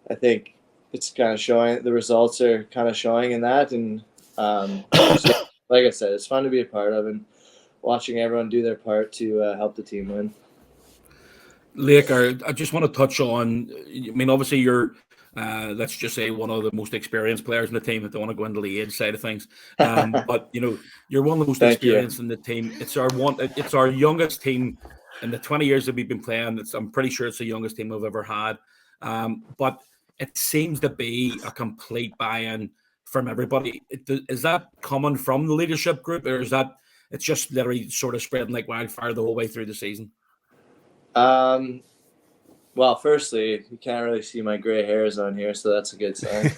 I think it's kind of showing. The results are kind of showing in that, and like I said, it's fun to be a part of, and watching everyone do their part to help the team win. Lake, I just want to touch on, I mean, obviously you're, let's just say one of the most experienced players in the team. I don't want to go into the age side of things. But, you know, you're one of the most experienced in the team. It's our youngest team in the 20 years that we've been playing. I'm pretty sure it's the youngest team we've ever had. But it seems to be a complete buy-in from everybody. Is that coming from the leadership group, or is that it's just literally sort of spreading like wildfire the whole way through the season? Well, firstly, you can't really see my gray hairs on here, so that's a good sign.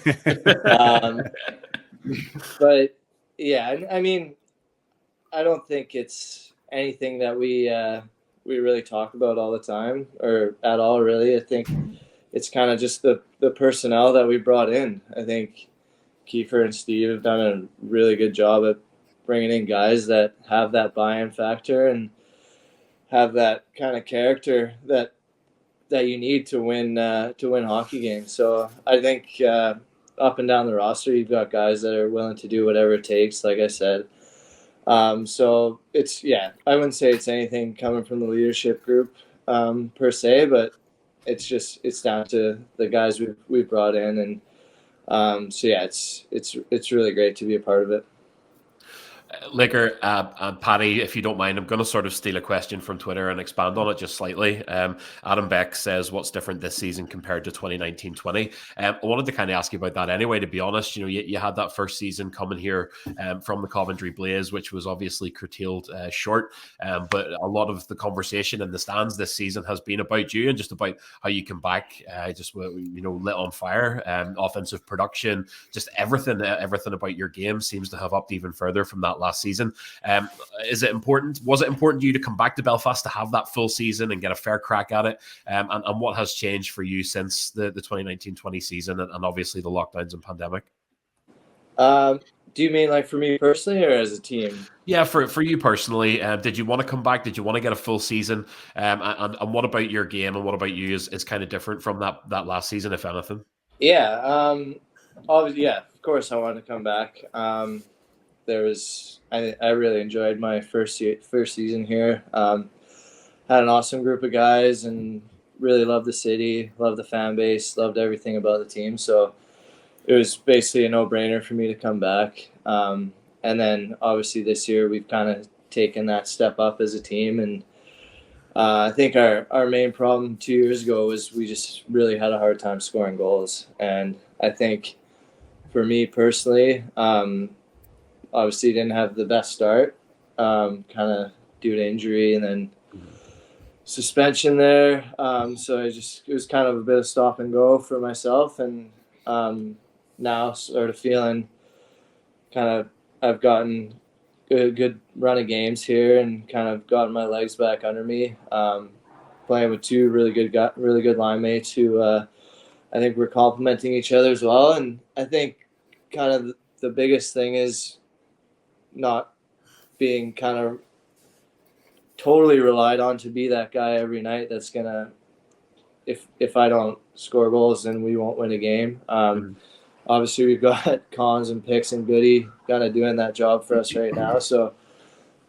But yeah, I mean, I don't think it's anything that we really talk about all the time or at all, really. I think it's kind of just the personnel that we brought in. I think Kiefer and Steve have done a really good job at bringing in guys that have that buy-in factor and have that kind of character that you need to win hockey games. So I think up and down the roster, you've got guys that are willing to do whatever it takes, like I said. So it's, I wouldn't say it's anything coming from the leadership group per se, but it's down to the guys we've brought in. And so yeah, it's really great to be a part of it. Liquor, and Paddy, if you don't mind, I'm going to sort of steal a question from Twitter and expand on it just slightly. Adam Beck says, what's different this season compared to 2019-20? I wanted to kind of ask you about that anyway, to be honest. You know, you had that first season coming here from the Coventry Blaze, which was obviously curtailed short. But a lot of the conversation in the stands this season has been about you and just about how you come back, lit on fire. Offensive production, just everything about your game seems to have upped even further from that last season. Was it important to you to come back to Belfast to have that full season and get a fair crack at it? And what has changed for you since the 2019-20 season and obviously the lockdowns and pandemic? Do you mean like for me personally or as a team? Yeah, for you personally. Did you want to come back? Did you want to get a full season? And what about your game and what about you is kind of different from that last season, if anything? Yeah, obviously, yeah, of course I wanted to come back. I really enjoyed my first season here. Had an awesome group of guys and really loved the city, loved the fan base, loved everything about the team. So it was basically a no-brainer for me to come back. And then obviously this year we've kind of taken that step up as a team. And I think our main problem 2 years ago was we just really had a hard time scoring goals. And I think for me personally, obviously didn't have the best start, kind of due to injury and then suspension there. So it was kind of a bit of stop and go for myself. And now sort of feeling I've gotten a good run of games here and kind of gotten my legs back under me. Playing with two really good line mates who I think we're complementing each other as well. And I think kind of the biggest thing is not being kind of totally relied on to be that guy every night that's gonna, if I don't score goals, then we won't win a game. Obviously we've got Cons and Picks and Goody kind of doing that job for us right now, so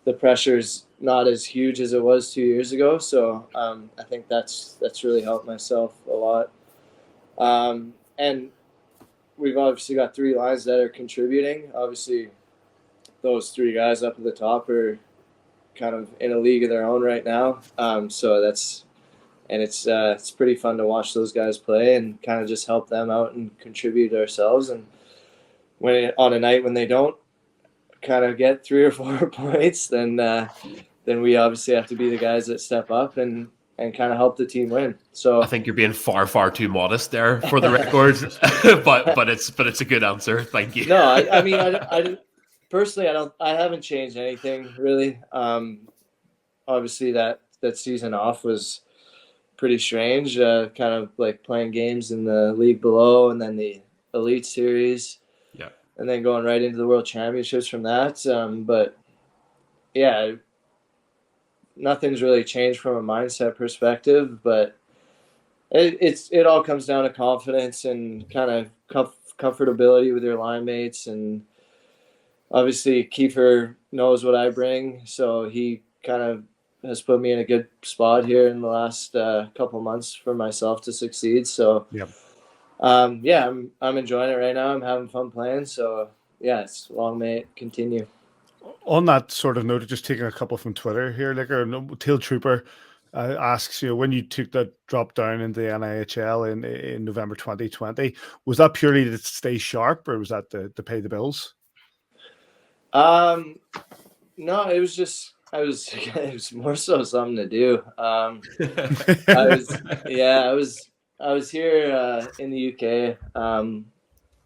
the pressure's not as huge as it was 2 years ago. So I think that's really helped myself a lot. And we've obviously got three lines that are contributing. Obviously those three guys up at the top are kind of in a league of their own right now. So it's pretty fun to watch those guys play and kind of just help them out and contribute ourselves. And on a night when they don't kind of get 3 or 4 points, then we obviously have to be the guys that step up and kind of help the team win. So I think you're being far too modest there for the record, but it's a good answer. Thank you. No, I mean, I personally, I haven't changed anything really. Obviously that season off was pretty strange, kind of like playing games in the league below and then the Elite Series. Yeah. And then going right into the World Championships from that. But yeah, nothing's really changed from a mindset perspective, but it all comes down to confidence and kind of comfortability with your line mates. And obviously Kiefer knows what I bring, so he kind of has put me in a good spot here in the last couple months for myself to succeed. So I'm enjoying it right now. I'm having fun playing. So yeah, it's long may it continue. On that sort of note, just taking a couple from Twitter here, like Tail Trooper asks you, when you took that drop down into the NIHL in November 2020, was that purely to stay sharp or was that to pay the bills? No, it was just it was more so something to do. I was here in the UK.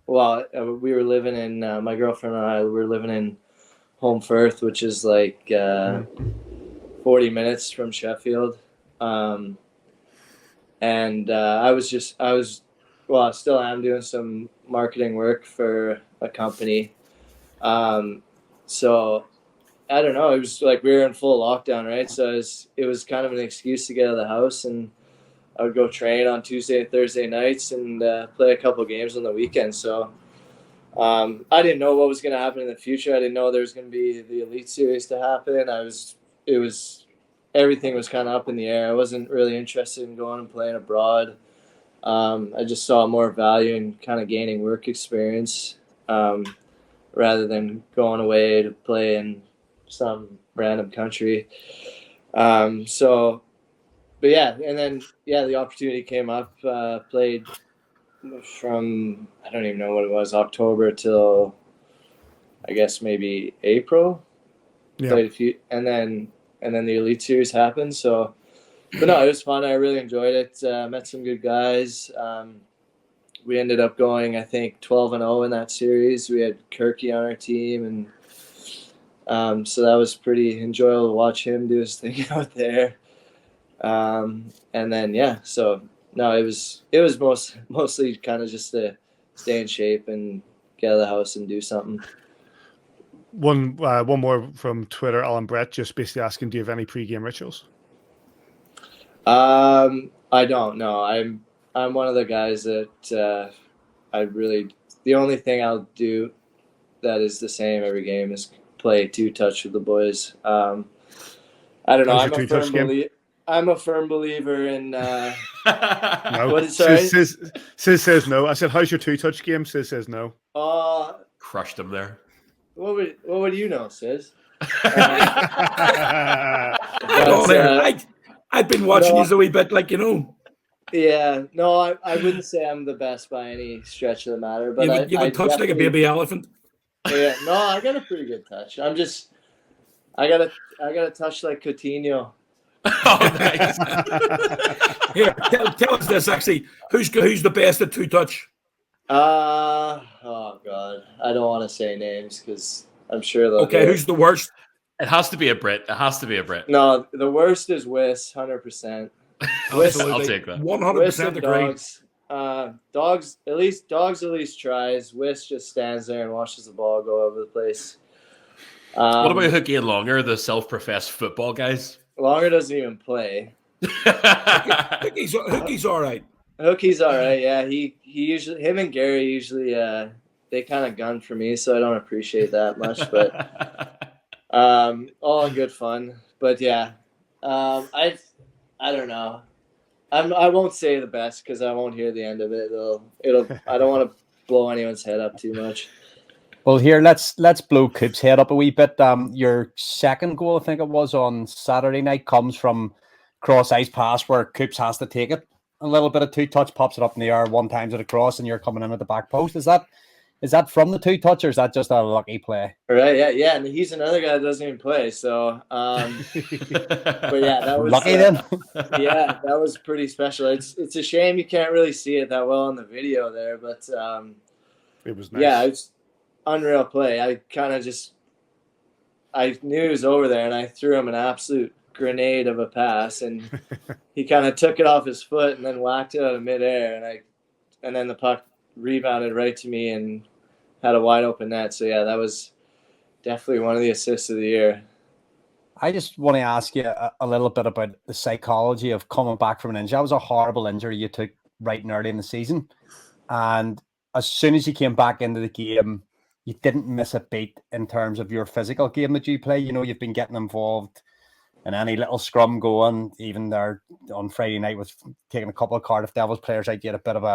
We were living in my girlfriend and I were living in Home Firth, which is like 40 minutes from Sheffield. I still am doing some marketing work for a company. So I don't know. It was like we were in full lockdown, right? So it was kind of an excuse to get out of the house, and I would go train on Tuesday and Thursday nights and play a couple games on the weekend. So I didn't know what was going to happen in the future. I didn't know there was going to be the Elite Series to happen. Everything was kind of up in the air. I wasn't really interested in going and playing abroad. I just saw more value in kind of gaining work experience rather than going away to play in some random country. The opportunity came up. Played from, I don't even know what it was, October till I guess maybe April. Yeah. Played a few, and then the Elite Series happened. So, but no, it was fun. I really enjoyed it. Met some good guys. We ended up going, I think, 12-0 in that series. We had Kirky on our team, and so that was pretty enjoyable to watch him do his thing out there. It was mostly kind of just to stay in shape and get out of the house and do something. One more from Twitter, Alan Brett, just basically asking, do you have any pre-game rituals? I don't know. I'm one of the guys that the only thing I'll do that is the same every game is play two-touch with the boys. I don't know. I'm a firm believer in. No. Sorry? Sis says no. I said, "How's your two-touch game?" Sis says no. Crushed him there. What would you know, Sis? I've been watching you a wee bit, like, you know. Yeah, no, I wouldn't say I'm the best by any stretch of the matter, but you would touch like a baby elephant. Yeah, no, I got a pretty good touch. I got a touch like Coutinho. Oh, nice. Here, tell us this actually. Who's the best at two touch? Oh God, I don't want to say names because I'm sure they'll. Okay, who's the worst? It has to be a Brit. No, the worst is Wiss, 100%. I'll take that. 100% agree. Dogs at least tries. Wiss just stands there and watches the ball go over the place. What about Hooky and Longer, the self-professed football guys? Longer doesn't even play. Hooky's all right. Hookie's all right. Yeah, him and Gary usually they kind of gun for me, so I don't appreciate that much. But all in good fun. But yeah, I don't know. I won't say the best because I won't hear the end of it. I don't want to blow anyone's head up too much. Well, here let's blow Coop's head up a wee bit. Your second goal, I think it was on Saturday night, comes from cross ice pass where Coops has to take it. A little bit of two touch, pops it up in the air one time to the cross, and you're coming in at the back post. Is that from the two touch, or is that just a lucky play? Right, yeah, and he's another guy that doesn't even play. So, but yeah, that was lucky then. Yeah, that was pretty special. It's a shame you can't really see it that well on the video there, but it was nice. Yeah, it's unreal play. I knew he was over there, and I threw him an absolute grenade of a pass, and he kind of took it off his foot and then whacked it out of midair, and then the puck rebounded right to me and had a wide open net. So yeah, that was definitely one of the assists of the year. I just want to ask you a little bit about the psychology of coming back from an injury. That was a horrible injury you took right and early in the season, and as soon as you came back into the game, you didn't miss a beat in terms of your physical game that you play. You know, you've been getting involved in any little scrum going, even there on Friday night was taking a couple of Cardiff Devils players out. You had a bit of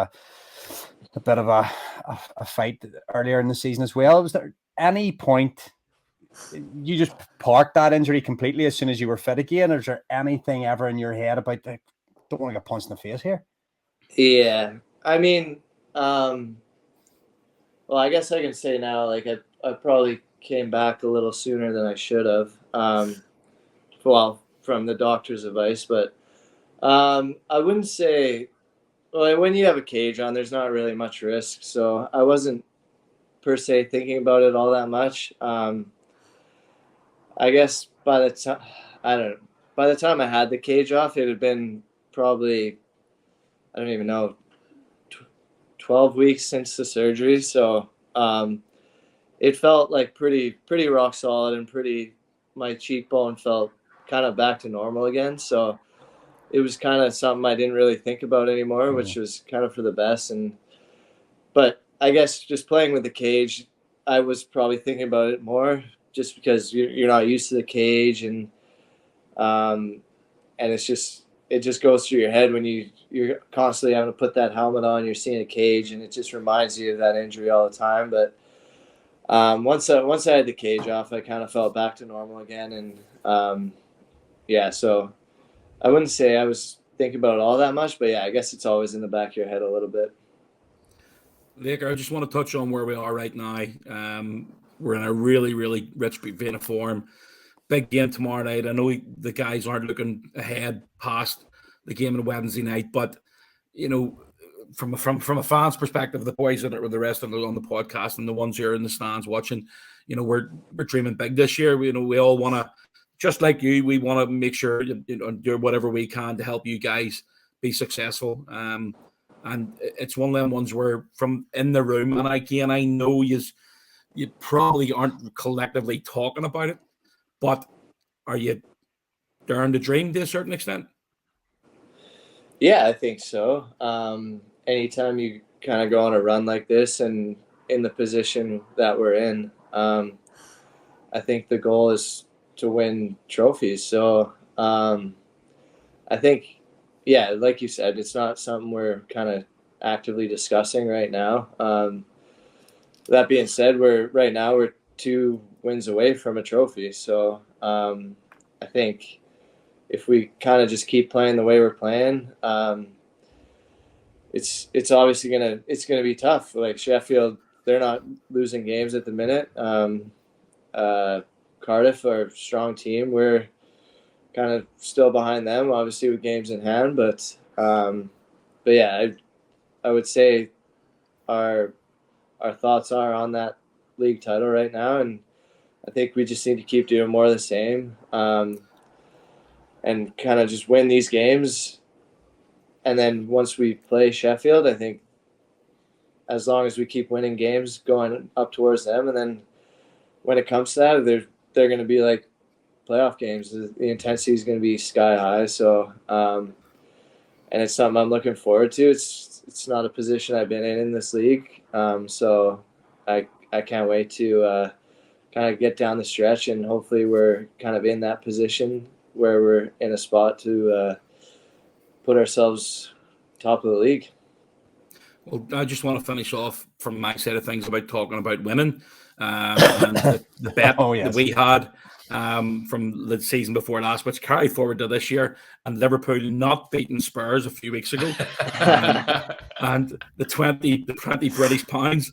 a fight earlier in the season as well. Was there any point you just parked that injury completely as soon as you were fit again, or is there anything ever in your head about don't want to get punched in the face here? Yeah, I mean, well, I guess I can say now, like I probably came back a little sooner than I should have. Well, from the doctor's advice, but I wouldn't say. Well, when you have a cage on, there's not really much risk, so I wasn't per se thinking about it all that much. I guess by the time I had the cage off, it had been probably, I don't even know, 12 weeks since the surgery. So it felt like pretty rock solid and my cheekbone felt kind of back to normal again. So it was kind of something I didn't really think about anymore, which was kind of for the best. But I guess just playing with the cage, I was probably thinking about it more just because you're not used to the cage, and it just goes through your head when you're constantly having to put that helmet on. You're seeing a cage, and it just reminds you of that injury all the time. But once I had the cage off, I kind of felt back to normal again, and so I wouldn't say I was thinking about it all that much, but yeah, I guess it's always in the back of your head a little bit. Laker, I just want to touch on where we are right now. We're in a really, really rich vein of form. Big game tomorrow night. I know the guys aren't looking ahead past the game on Wednesday night, but from a fan's perspective, the boys that are the rest of them on the podcast and the ones who are in the stands watching, we're dreaming big this year. We all want to, just like you, we want to make sure do whatever we can to help you guys be successful. And it's one of them ones where from in the room, and again, I know you probably aren't collectively talking about it, but are you daring to dream to a certain extent? Yeah, I think so. Anytime you kind of go on a run like this and in the position that we're in, I think the goal is to win trophies. So I think, yeah, like you said, it's not something we're kind of actively discussing right now. That being said, we're 2 wins away from a trophy. So I think if we kind of just keep playing the way we're playing, it's obviously gonna be tough. Like Sheffield, they're not losing games at the minute. Cardiff are a strong team. We're kind of still behind them, obviously with games in hand. But yeah, I would say our thoughts are on that league title right now, and I think we just need to keep doing more of the same, and kind of just win these games. And then once we play Sheffield, I think as long as we keep winning games, going up towards them, and then when it comes to that, they're going to be like playoff games. The intensity is going to be sky high. So, and it's something I'm looking forward to. It's not a position I've been in this league, so I can't wait to kind of get down the stretch, and hopefully we're kind of in that position where we're in a spot to put ourselves top of the league. Well, I just want to finish off from my side of things about talking about winning. And the bet that we had from the season before last, which carried forward to this year, and Liverpool not beating Spurs a few weeks ago, and the 20 British pounds,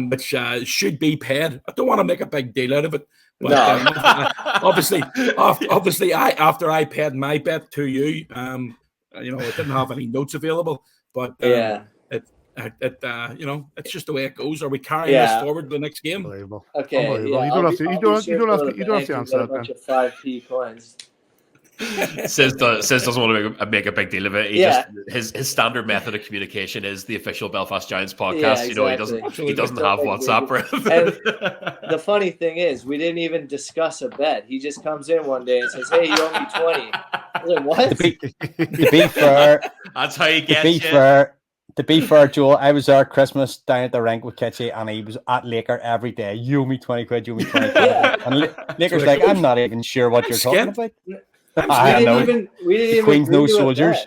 which should be paid. I don't want to make a big deal out of it, but no. obviously, after I paid my bet to you, I didn't have any notes available, but it's just the way it goes. Are we carrying this forward to the next game? Unbelievable. Okay. Unbelievable. Yeah, you don't have to answer that. A bunch of 5p coins. Says doesn't want to make a big deal of it. His standard method of communication is the official Belfast Giants podcast. Yeah, exactly. He doesn't have WhatsApp. And the funny thing is, we didn't even discuss a bet. He just comes in one day and says, "Hey, you owe me 20." I was like, "What?" To be fair, that's how you get. To be fair, Joel, I was there at Christmas down at the rink with Kitchie, and he was at Laker every day. You owe me 20 quid, you owe me 20 quid. Yeah. And Laker's like, I'm not even sure what you're talking about. We didn't even Queens no soldiers.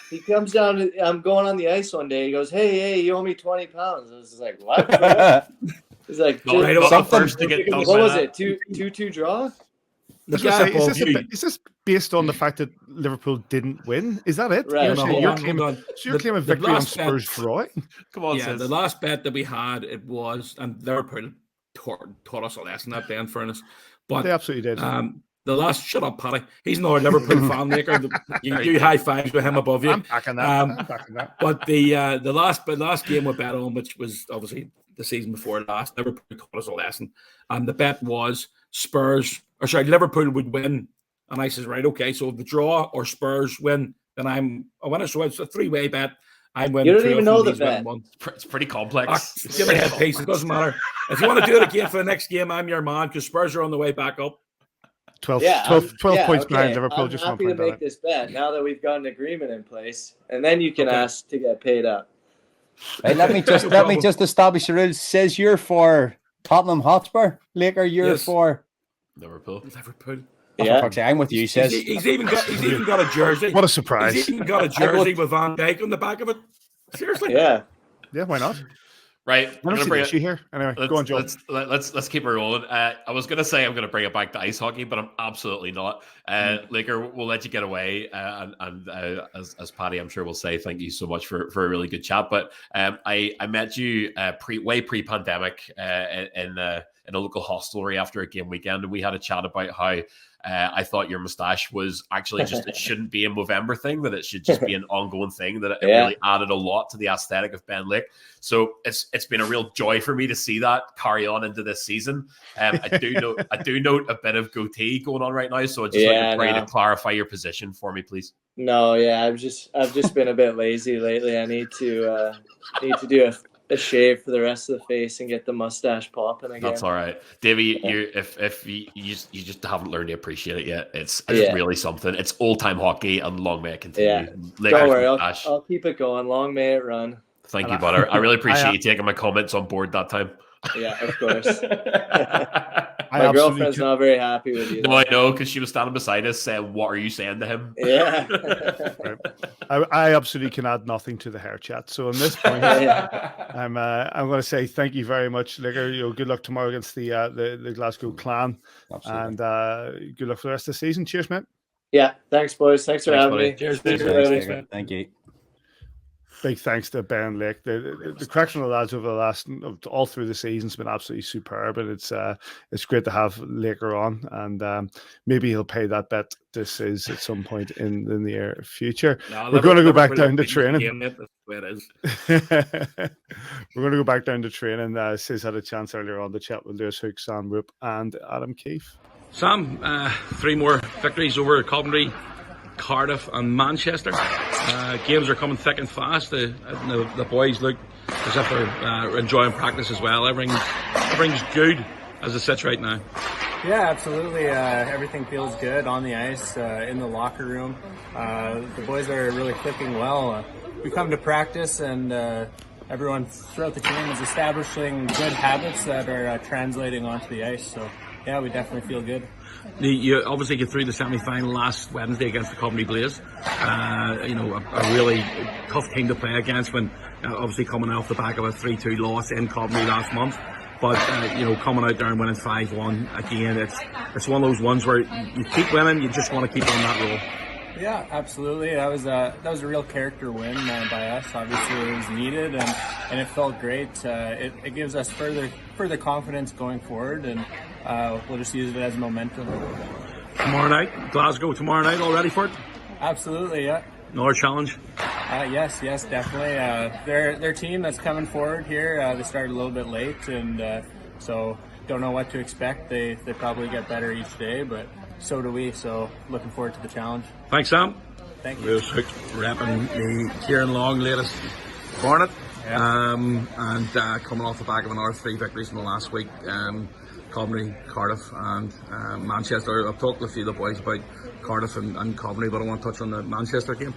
He comes down. I'm going on the ice one day. He goes, "Hey, you owe me 20 pounds." I was just like, "What?" He's like, first to get "What was it? 2-2 draw?" Is this based on the fact that Liverpool didn't win? Is that it? Right. You're claiming victory on Spurs drawing? Come on, the last bet that we had, it was, and Liverpool taught us a lesson that day, in fairness. But They absolutely did. The last, shut up, Paddy. He's not a Liverpool fan maker. You high fives with him above you. I'm backing that. I'm backing that. But the last game we bet on, which was obviously the season before last, Liverpool taught us a lesson. And the bet was Liverpool would win. And I says, right, okay, so if the draw or Spurs win, then I win it. So it's a 3-way bet. I win. You don't even know the bet. It's pretty complex. Give me a headpiece. It doesn't matter. If you want to do it again for the next game, I'm your man, because Spurs are on the way back up. 12 points behind Liverpool. I'm just happy to make this bet now that we've got an agreement in place, and then you can ask to get paid up. Right, let me just establish the rules. Says you're for Tottenham Hotspur, Laker. You're for Liverpool. Yeah, I'm with you. Says he's even got a jersey. What a surprise! He's even got a jersey with Van Dijk on the back of it. Seriously? Yeah. Why not? Right, I'm going to bring issue here. Anyway, go on, Joe. Let's keep it rolling. I was going to say I'm going to bring it back to ice hockey, but I'm absolutely not. Laker, we'll let you get away, and as Paddy, I'm sure will say thank you so much for a really good chat. But I met you pre-pandemic in a local hostelry after a game weekend, and we had a chat about how I thought your moustache was actually just, it shouldn't be a Movember thing, that it should just be an ongoing thing, that it really added a lot to the aesthetic of Ben Lake. So it's been a real joy for me to see that carry on into this season. I do note a bit of goatee going on right now, so I'd just like to pray to clarify your position for me, please. No, I've just been a bit lazy lately. I need to do a shave for the rest of the face and get the mustache popping again. That's all right, Davy. If you just haven't learned to appreciate it yet, it's really something. It's old time hockey, and long may it continue. Yeah. Don't worry, I'll keep it going. Long may it run. Thank you, Butter. I really appreciate you taking my comments on board that time. Yeah, of course. My girlfriend's not very happy with you. No, I know, because she was standing beside us saying, "What are you saying to him?" Yeah. I absolutely can add nothing to the hair chat. So on this point, I'm going to say thank you very much, Licker. Good luck tomorrow against the Glasgow Clan. Absolutely. And good luck for the rest of the season. Cheers, mate. Yeah, thanks, boys. Thanks for having me. Cheers. Thank you. Big thanks to Ben Lake. The crack from the lads over the last, all through the season, has been absolutely superb, and it's great to have Laker on, and maybe he'll pay that bet this is at some point in the near future. We're going to go back down to training. We're going to go back down to training. Sis had a chance earlier on to chat with Lewis Hook, Sam Ruopp, and Adam Keefe. Sam, 3 more victories over Coventry, Cardiff and Manchester. Games are coming thick and fast. The boys look as if they're enjoying practice as well. Everything's good as it sits right now. Yeah, absolutely. Everything feels good on the ice, in the locker room. The boys are really clicking well. We come to practice, and everyone throughout the team is establishing good habits that are translating onto the ice. So yeah, we definitely feel good. You obviously get through the semi-final last Wednesday against the Coventry Blaze. A really tough team to play against, when obviously coming off the back of a 3-2 loss in Coventry last month. But coming out there and winning 5-1 again, it's one of those ones where you keep winning, you just want to keep on that roll. Yeah, absolutely. That was a real character win by us. Obviously, it was needed, and it felt great. It gives us further confidence going forward, and we'll just use it as momentum. Tomorrow night, Glasgow. Tomorrow night, all ready for it? Absolutely, yeah. Another challenge. Yes, definitely. Their team that's coming forward here. They started a little bit late, and so don't know what to expect. They probably get better each day, but so do we. So looking forward to the challenge. Thanks, Sam. Thank you. Lewis Hook repping the Kieran Long latest Hornet, and coming off the back of another 3 victories in the last week. Coventry, Cardiff and Manchester. I've talked to a few of the boys about Cardiff and Coventry, but I want to touch on the Manchester game.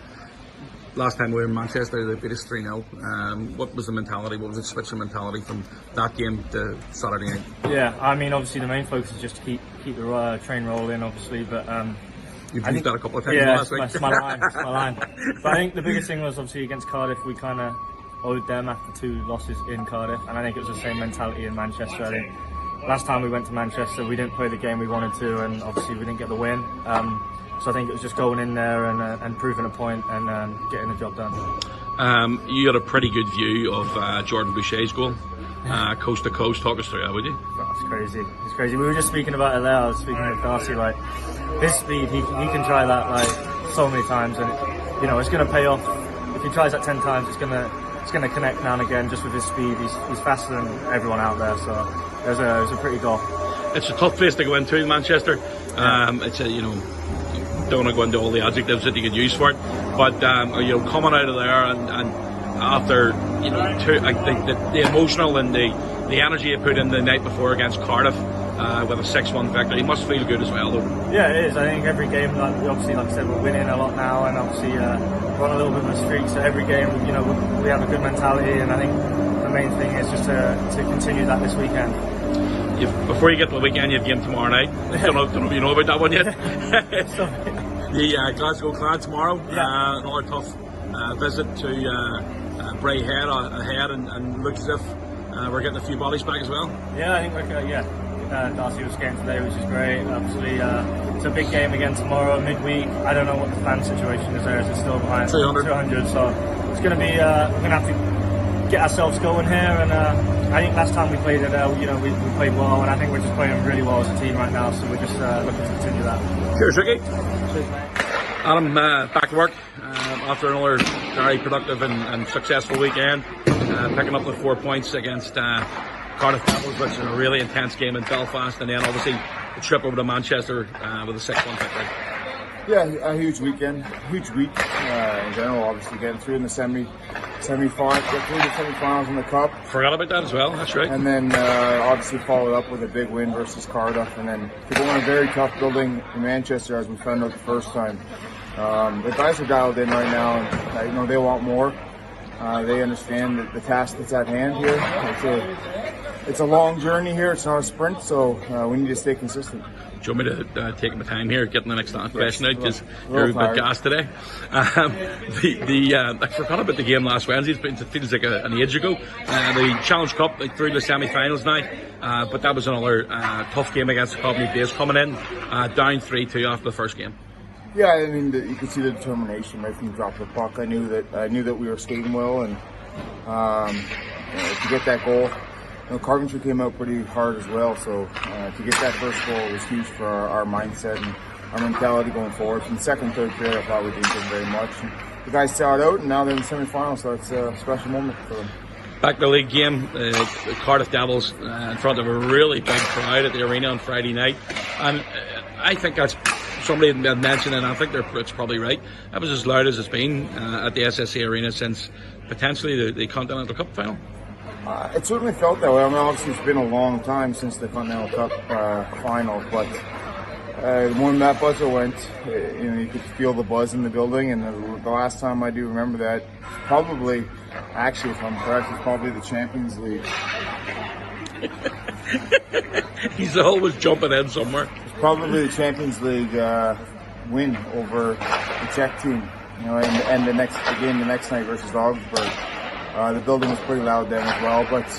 Last time we were in Manchester, they beat us 3-0. What was the mentality? What was the switch in mentality from that game to Saturday night? Yeah, I mean, obviously the main focus is just to keep the train rolling, obviously, but you've used that a couple of times last week. It's my line. But I think the biggest thing was obviously against Cardiff, we kind of owed them after 2 losses in Cardiff, and I think it was the same mentality in Manchester. I think last time we went to Manchester, we didn't play the game we wanted to, and obviously we didn't get the win. So I think it was just going in there and proving a point and getting the job done. You had a pretty good view of Jordan Boucher's goal. coast to coast. Talk us through that, would you? That's crazy. It's crazy. We were just speaking about it there. I was speaking with Darcy. Like his speed, he can try that like so many times, and it's going to pay off. If he tries that 10 times, it's going to connect now and again just with his speed. He's faster than everyone out there. So it was a pretty goal. It's a tough place to go into, Manchester. It's a don't want to go into all the adjectives that you could use for it, but coming out of there and after I think the emotional and the energy you put in the night before against Cardiff with a 6-1 victory, must feel good as well, though. Yeah, it is. I think every game, we obviously, like I said, we're winning a lot now, and obviously we're on a little bit of a streak. So every game, we have a good mentality, and I think the main thing is just to continue that this weekend. Before you get to the weekend, you have a game tomorrow night. Don't know if you know about that one yet. The Glasgow Clan tomorrow. Yeah. Another tough visit to Braehead ahead, and looks as if we're getting a few bodies back as well. Yeah, I think Darcy was skating today, which is great. Obviously, it's a big game again tomorrow, midweek. I don't know what the fan situation is there. Is it still behind 200? So it's going to be. We're going to have to get ourselves going here, and I think last time we played it, we played well, and I think we're just playing really well as a team right now. So we're just looking to continue that. Cheers, Ricky. Cheers, mate. Adam, back to work after another very productive and successful weekend, picking up the 4 points against Cardiff Devils, which is a really intense game in Belfast, and then obviously the trip over to Manchester with a 6-1 victory. Yeah, a huge weekend, huge week in general. Obviously, getting through in the semi-finals, get through the semi-finals in the cup. Forgot about that as well. That's right. And then obviously followed up with a big win versus Cardiff, and then to go in a very tough building in Manchester, as we found out the first time. The guys are dialed in right now, and they want more. They understand the task that's at hand here. It's a long journey here. It's not a sprint, so we need to stay consistent. Do you want me to take my time here, getting the next question out, because you're a bit gassed today? I forgot about the game last Wednesday. It feels like an age ago. The Challenge Cup, through the semi-finals now, but that was another tough game against the Coventry Blaze, coming in down 3-2 after the first game. Yeah, I mean, you could see the determination right from the drop of the puck. I knew that we were skating well, and to get that goal. Coventry came out pretty hard as well, so to get that first goal was huge for our mindset and our mentality going forward. In the second, third period, I thought we didn't do very much. And the guys sat out, and now they're in the semi-finals, so it's a special moment for them. Back to the league game, the Cardiff Devils in front of a really big crowd at the arena on Friday night, and I think that's somebody had mentioned, and I think it's probably right. That was as loud as it's been at the SSC Arena since potentially the Continental Cup final. It certainly felt that way. I mean, obviously it's been a long time since the Continental Cup final, but when that buzzer went, you could feel the buzz in the building, and the last time I do remember that, probably, actually, if I'm correct, it's probably the Champions League. He's always jumping in somewhere. It's probably the Champions League win over the Czech team, and the next night versus Augsburg. The building was pretty loud then as well, but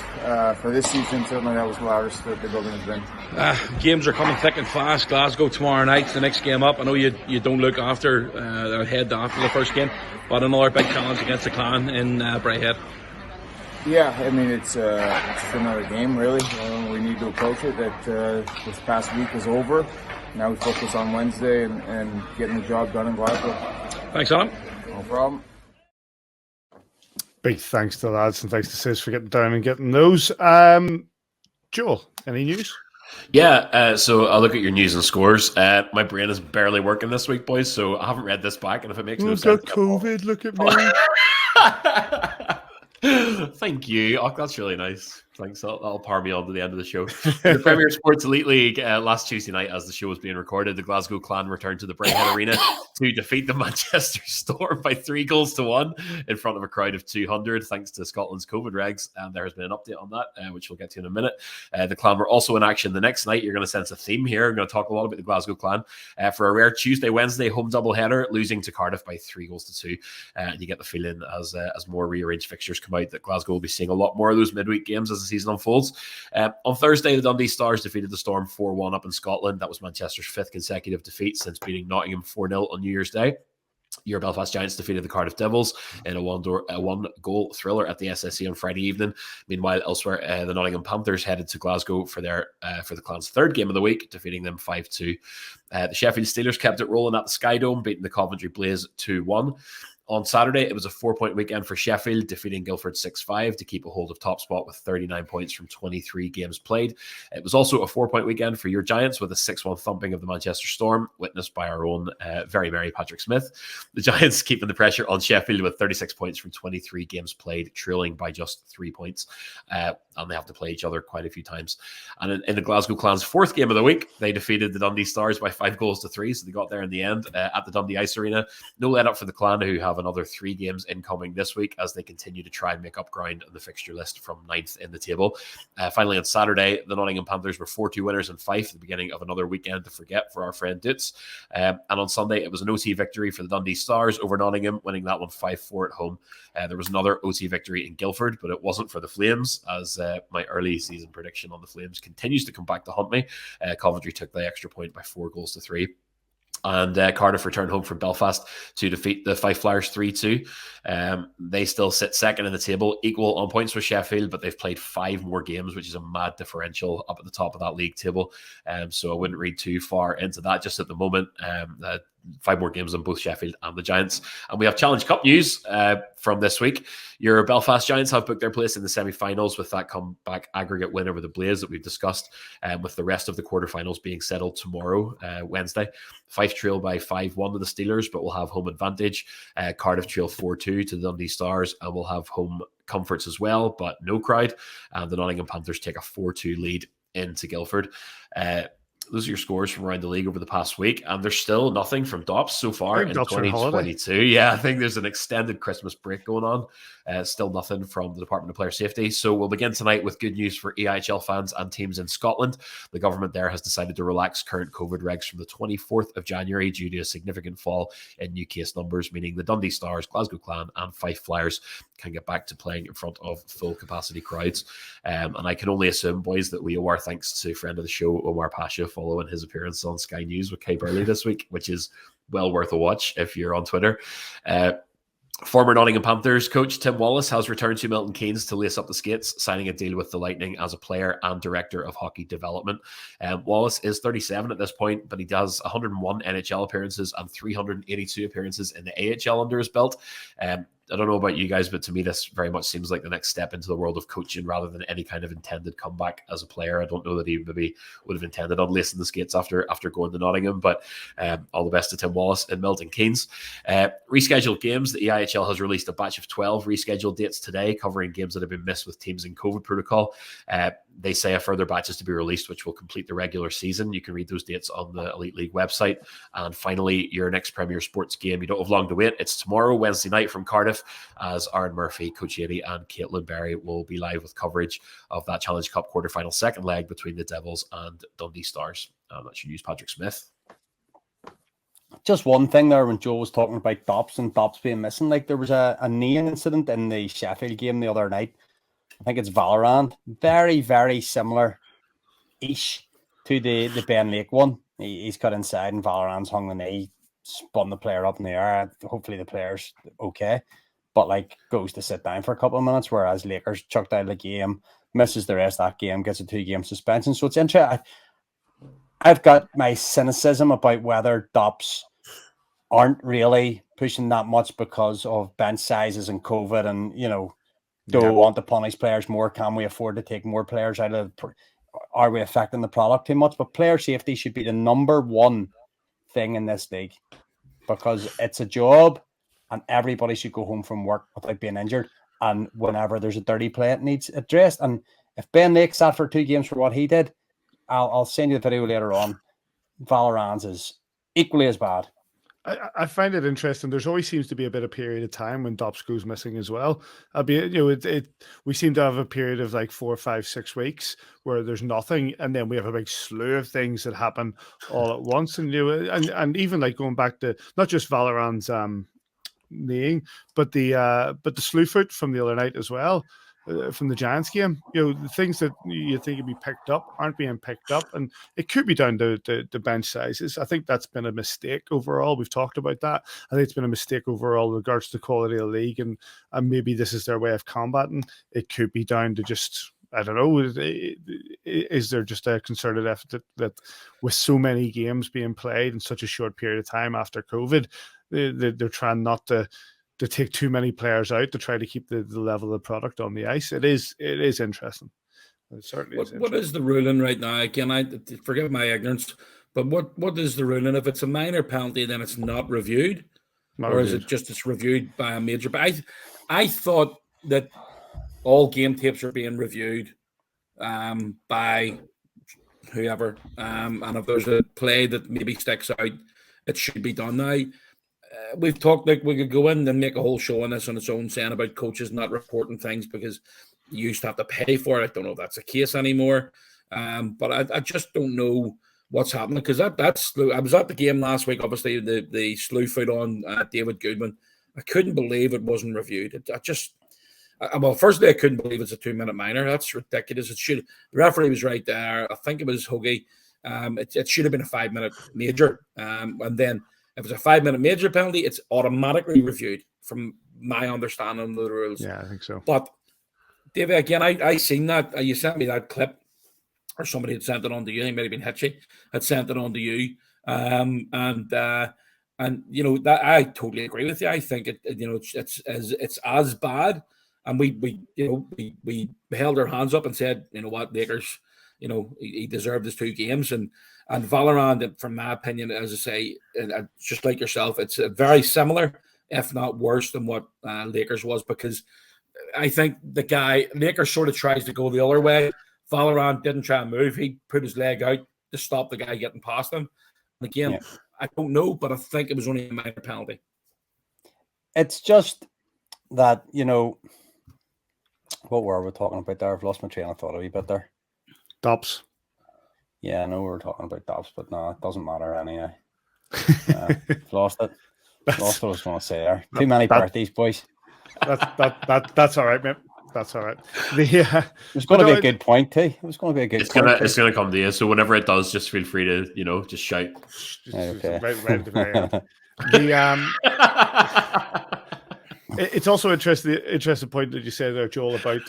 for this season, certainly that was the loudest that the building has been. Games are coming thick and fast. Glasgow tomorrow night's the next game up. I know you don't look after ahead after the first game, but another big challenge against the Clan in Braehead. Yeah, I mean it's another game really. We need to approach it. That this past week is over. Now we focus on Wednesday and getting the job done in Glasgow. Thanks, Adam. No problem. Big thanks to the lads, and thanks to Sis for getting down and getting those. Joel, any news? Yeah, so I'll look at your news and scores. My brain is barely working this week, boys, so I haven't read this back, and if it makes no sense... got COVID, look at me. Thank you. Oh, that's really nice. Thanks. That'll power me on to the end of the show. The Premier Sports Elite League last Tuesday night, as the show was being recorded, the Glasgow Clan returned to the Braehead Arena to defeat the Manchester Storm by 3-1 in front of a crowd of 200, thanks to Scotland's COVID regs. And there has been an update on that, which we'll get to in a minute. The Clan were also in action the next night. You're going to sense a theme here. I'm going to talk a lot about the Glasgow Clan for a rare Tuesday-Wednesday home doubleheader, losing to Cardiff by 3-2. And you get the feeling as more rearranged fixtures come out that Glasgow will be seeing a lot more of those midweek games as the season unfolds. On Thursday, the Dundee Stars defeated the Storm 4-1 up in Scotland. That was Manchester's 5th consecutive defeat since beating Nottingham 4-0 on New Year's Day. Your Belfast Giants defeated the Cardiff Devils in a one-goal thriller at the SSE on Friday evening. Meanwhile, elsewhere, the Nottingham Panthers headed to Glasgow for the Clans' third game of the week, defeating them 5-2. The Sheffield Steelers kept it rolling at the Sky Dome, beating the Coventry Blaze 2-1. On Saturday, it was a 4-point weekend for Sheffield, defeating Guildford 6-5 to keep a hold of top spot with 39 points from 23 games played. It was also a 4-point weekend for your Giants with a 6-1 thumping of the Manchester Storm, witnessed by our own very merry Patrick Smith. The Giants keeping the pressure on Sheffield with 36 points from 23 games played, trailing by just 3 points. And they have to play each other quite a few times. And in the Glasgow Clans' fourth game of the week, they defeated the Dundee Stars by 5-3, so they got there in the end at the Dundee Ice Arena. No let up for the Clan, who have another 3 games incoming this week as they continue to try and make up ground on the fixture list from 9th in the table. Finally, on Saturday, the Nottingham Panthers were 4-2 winners in Fife at the beginning of another weekend to forget for our friend Dutz. And on Sunday, it was an OT victory for the Dundee Stars over Nottingham, winning that one 5-4 at home. There was another OT victory in Guildford, but it wasn't for the Flames, as my early season prediction on the Flames continues to come back to haunt me. Coventry took the extra point by 4-3. And Cardiff returned home from Belfast to defeat the Fife Flyers 3-2. They still sit second in the table, equal on points with Sheffield, but they've played 5 more games, which is a mad differential up at the top of that league table. So I wouldn't read too far into that just at the moment. 5 more games on both Sheffield and the Giants. And we have Challenge Cup news from this week. Your Belfast Giants have booked their place in the semi-finals with that comeback aggregate win over the Blaze that we've discussed, with the rest of the quarterfinals being settled tomorrow, Wednesday. Fife trail by 5-1 to the Steelers, but will have home advantage. Cardiff trail 4-2 to the Dundee Stars, and will have home comforts as well, but no crowd. And the Nottingham Panthers take a 4-2 lead into Guildford. Those are your scores from around the league over the past week, and there's still nothing from Dops so far in 2022. Yeah, I think there's an extended Christmas break going on. Still nothing from the Department of Player Safety. So we'll begin tonight with good news for EIHL fans and teams in Scotland. The government there has decided to relax current COVID regs from the 24th of January due to a significant fall in new case numbers, meaning the Dundee Stars, Glasgow Clan and Fife Flyers can get back to playing in front of full capacity crowds. And I can only assume, boys, that we owe our thanks to friend of the show, Omar Pasha, following his appearance on Sky News with Kay Burley this week, which is well worth a watch if you're on Twitter. Former Nottingham Panthers coach Tim Wallace has returned to Milton Keynes to lace up the skates, signing a deal with the Lightning as a player and director of hockey development. Wallace is 37 at this point, but he does 101 NHL appearances and 382 appearances in the AHL under his belt. I don't know about you guys, but to me, this very much seems like the next step into the world of coaching rather than any kind of intended comeback as a player. I don't know that he maybe would have intended on lacing the skates after going to Nottingham, but all the best to Tim Wallace in Milton Keynes. Rescheduled games. The EIHL has released a batch of 12 rescheduled dates today, covering games that have been missed with teams in COVID protocol. They say a further batch is to be released, which will complete the regular season. You can read those dates on the Elite League website. And finally, your next Premier Sports game. You don't have long to wait. It's tomorrow, Wednesday night from Cardiff, as Aaron Murphy, Coach Eddie and Caitlin Berry will be live with coverage of that Challenge Cup quarterfinal second leg between the Devils and Dundee Stars. That's your news, Patrick Smith. Just one thing there when Joe was talking about Dops and Dops being missing. Like there was a knee incident in the Sheffield game the other night. I think it's Valorant. Very, very similar-ish to the Ben Lake one. He's cut inside and Valorant's hung the knee, spun the player up in the air. Hopefully the player's okay. But like goes to sit down for a couple of minutes, whereas Lakers chucked out of the game, misses the rest of that game, gets a 2-game suspension. So it's interesting. I've got my cynicism about whether Dops aren't really pushing that much because of bench sizes and COVID and, you know, do we want to punish players more? Can we afford to take more players out of are we affecting the product too much? But player safety should be the number one thing in this league because it's a job and everybody should go home from work without being injured. And whenever there's a dirty play, it needs addressed. And if Ben Lake sat for 2 games for what he did, I'll send you the video later on. Valorant's is equally as bad. I find it interesting. There's always seems to be a bit of period of time when Dops goes missing as well. We seem to have a period of like 4, 5, 6 weeks where there's nothing, and then we have a big slew of things that happen all at once. And and even like going back to not just Valorant's kneeing, but the slew foot from the other night as well. from the Giants game. The things that you think would be picked up aren't being picked up, and it could be down to the bench sizes. I think that's been a mistake overall. We've talked about that. I think it's been a mistake overall in regards to the quality of the league, and maybe this is their way of combating. It could be down to just, I don't know, is there just a concerted effort that with so many games being played in such a short period of time after COVID, they're trying not to take too many players out to try to keep the level of product on the ice. It is interesting. It certainly is interesting. What is the ruling right now? Again, I forgive my ignorance, but what is the ruling? If it's a minor penalty, then it's not reviewed, is it just it's reviewed by a major? But I thought that all game tapes are being reviewed by whoever, and if there's a play that maybe sticks out, it should be done now. We've talked like we could go in and make a whole show on this on its own, saying about coaches not reporting things because you used to have to pay for it. I don't know if that's the case anymore, but I just don't know what's happening, because that's I was at the game last week. Obviously, the slew foot on David Goodman. I couldn't believe it wasn't reviewed. Well, firstly, I couldn't believe it's a 2-minute minor. That's ridiculous. The referee was right there. I think it was Hoagie. It should have been a 5-minute major, and then. If it's a 5-minute major penalty, it's automatically reviewed, from my understanding of the rules. Yeah, I think so. But, Davey, again, I seen that. You sent me that clip, or somebody had sent it on to you. It might have been Hitchy had sent it on to you. And that I totally agree with you. I think it's as bad. And we held our hands up and said, you know what, Lakers, he deserved his 2 games. And Valorant, from my opinion, as I say, just like yourself, it's very similar, if not worse, than what Lakers was, because I think the guy, Lakers sort of tries to go the other way. Valorant didn't try and move. He put his leg out to stop the guy getting past him. And again, I don't know, but I think it was only a minor penalty. It's just that, what were we talking about there? I've lost my train of thought a wee bit there. Dobbs. Yeah, I know we were talking about Dobbs, but no, it doesn't matter anyway. Lost it. Lost what I was going to say there. Too many birthdays, boys. That's all right, mate. That's all right. It was going to be a good point, too. It was going to be a good point. It's going to come to you. So whenever it does, just feel free to, just shout. Okay. Right at the very end. It's also interesting point that you said there, Joel, about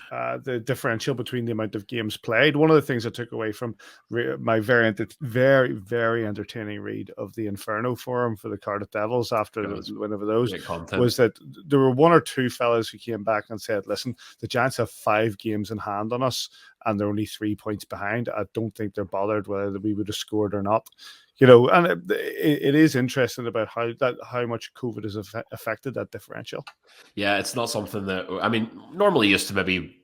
the differential between the amount of games played. One of the things I took away from my very, very entertaining read of the Inferno forum for the Cardiff Devils after the win over those was that there were 1 or 2 fellas who came back and said, listen, the Giants have 5 games in hand on us and they're only 3 points behind. I don't think they're bothered whether we would have scored or not. And it is interesting about how much COVID has affected that differential. Yeah, it's not something that, normally used to maybe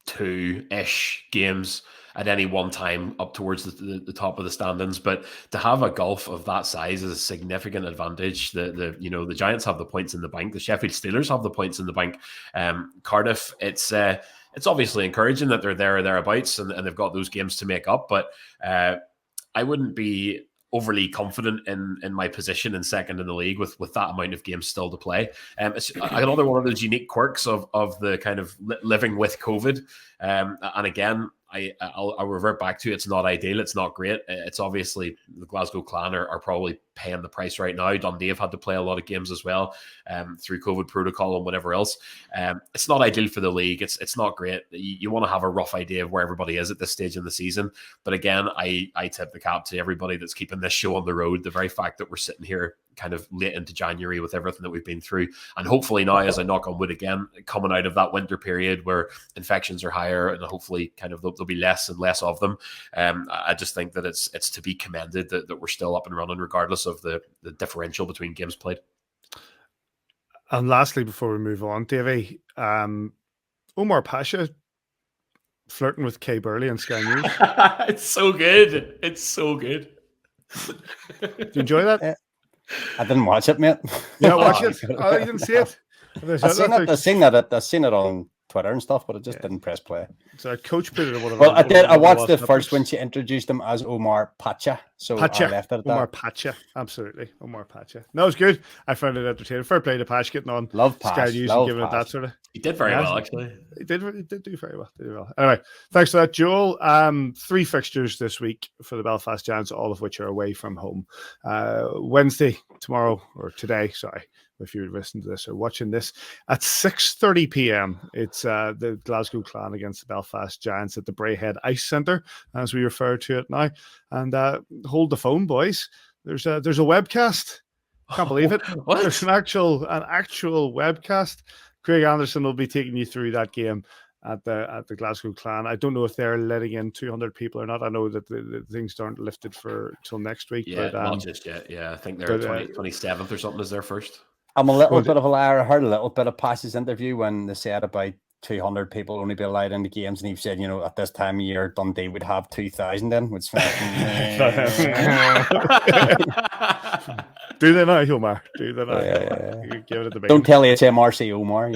2-ish games at any one time up towards the top of the standings, but to have a gulf of that size is a significant advantage. The Giants have the points in the bank. The Sheffield Steelers have the points in the bank. Cardiff, it's obviously encouraging that they're there or thereabouts and they've got those games to make up, but I wouldn't be overly confident in my position in second in the league with that amount of games still to play. It's another one of those unique quirks of the kind of living with COVID. And again, I'll revert back to it's not ideal. It's not great. It's obviously the Glasgow Clan are probably paying the price right now. Dundee have had to play a lot of games as well through COVID protocol and whatever else. It's not ideal for the league. It's not great. You want to have a rough idea of where everybody is at this stage in the season. But again, I tip the cap to everybody that's keeping this show on the road. The very fact that we're sitting here kind of late into January with everything that we've been through. And hopefully now, as I knock on wood again, coming out of that winter period where infections are higher and hopefully kind of there'll be less and less of them. I just think that it's to be commended that we're still up and running regardless of the differential between games played. And lastly, before we move on, Davy, Omar Pasha flirting with Kay Burley and Sky News. It's so good. It's so good. Do you enjoy that? I didn't watch it, mate. You not watch it? Oh, you didn't see it? I've seen it on Twitter and stuff, but I just didn't press play. So our coach put it in one of I did. I watched the first when she introduced him as Omar Pacha. So I left it at that. Omar Pacha, absolutely. Omar Pacha. No, it was good. I found it entertaining. Fair play to Pash getting on Love Sky News and giving it that sort of. He did very well, actually. He did do very well. Anyway, thanks for that, Joel. 3 fixtures this week for the Belfast Giants, all of which are away from home. Wednesday, tomorrow, or today, sorry, if you're listening to this or watching this, at 6:30 p.m. It's the Glasgow Clan against the Belfast Giants at the Braehead Ice Centre, as we refer to it now. And hold the phone, boys. There's a webcast. Can't believe it. What? There's an actual webcast. Craig Anderson will be taking you through that game at the Glasgow Clan. I don't know if they're letting in 200 people or not. I know that the things aren't lifted till next week. Yeah, but, not just yet. Yeah, I think they're 27th or something is their first. I'm a little bit of a liar. I heard a little bit of Pass's interview when they said about 200 people only be allowed into games, and he said, at this time of year, Dundee would have 2,000 in, which do they not, Omar? Do they not? Yeah. Give it the big. Don't tell HMRC, Omar.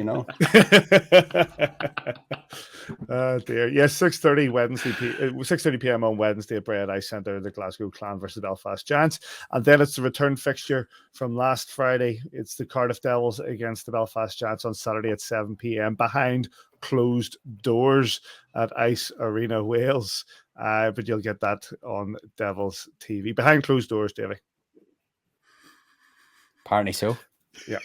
Dear. Yes, 6:30 Wednesday, 6:30 p.m. on Wednesday at Braehead Ice Centre, the Glasgow Clan versus Belfast Giants, and then it's the return fixture from last Friday. It's the Cardiff Devils against the Belfast Giants on Saturday at 7 p.m. behind closed doors at Ice Arena, Wales. But you'll get that on Devils TV behind closed doors, Davy. Apparently so. Yeah.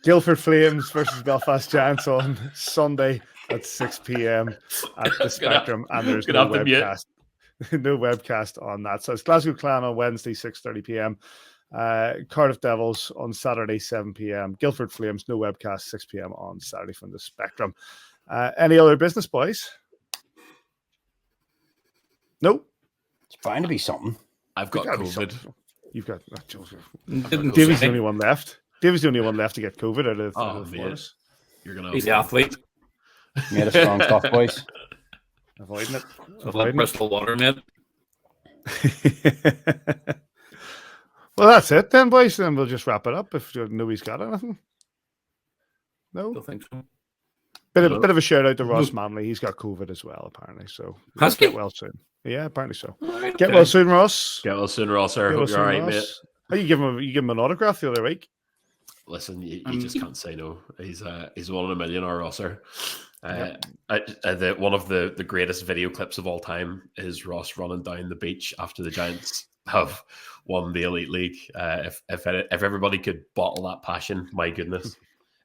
Guildford Flames versus Belfast Giants on Sunday at 6 p.m. at the Spectrum, and there's no webcast. No webcast on that. So it's Glasgow Clan on Wednesday, 6:30 p.m. Cardiff Devils on Saturday, 7 p.m. Guildford Flames, no webcast, 6 p.m. on Saturday from the Spectrum. Any other business, boys? Nope. It's bound to be something. I've got COVID. You've got Davy's the only one left. Davy's the only one left to get COVID out of the He's the athlete. Made a strong stuff, boys. Avoiding it. Bristol water, mate. Well, that's it then, boys. Then we'll just wrap it up if nobody's got anything. No? I don't think so. Bit of a shout out to Ross Manley. He's got COVID as well, apparently. So has he? Get well soon. Yeah, apparently so. Right, get well soon, Ross. Get well soon, Ross. I hope you're all right, mate. Oh, you give him an autograph the other week. Listen, you just can't say no. He's 1 in a million, our Rosser. One of the greatest video clips of all time is Ross running down the beach after the Giants have won the Elite League. If everybody could bottle that passion, my goodness,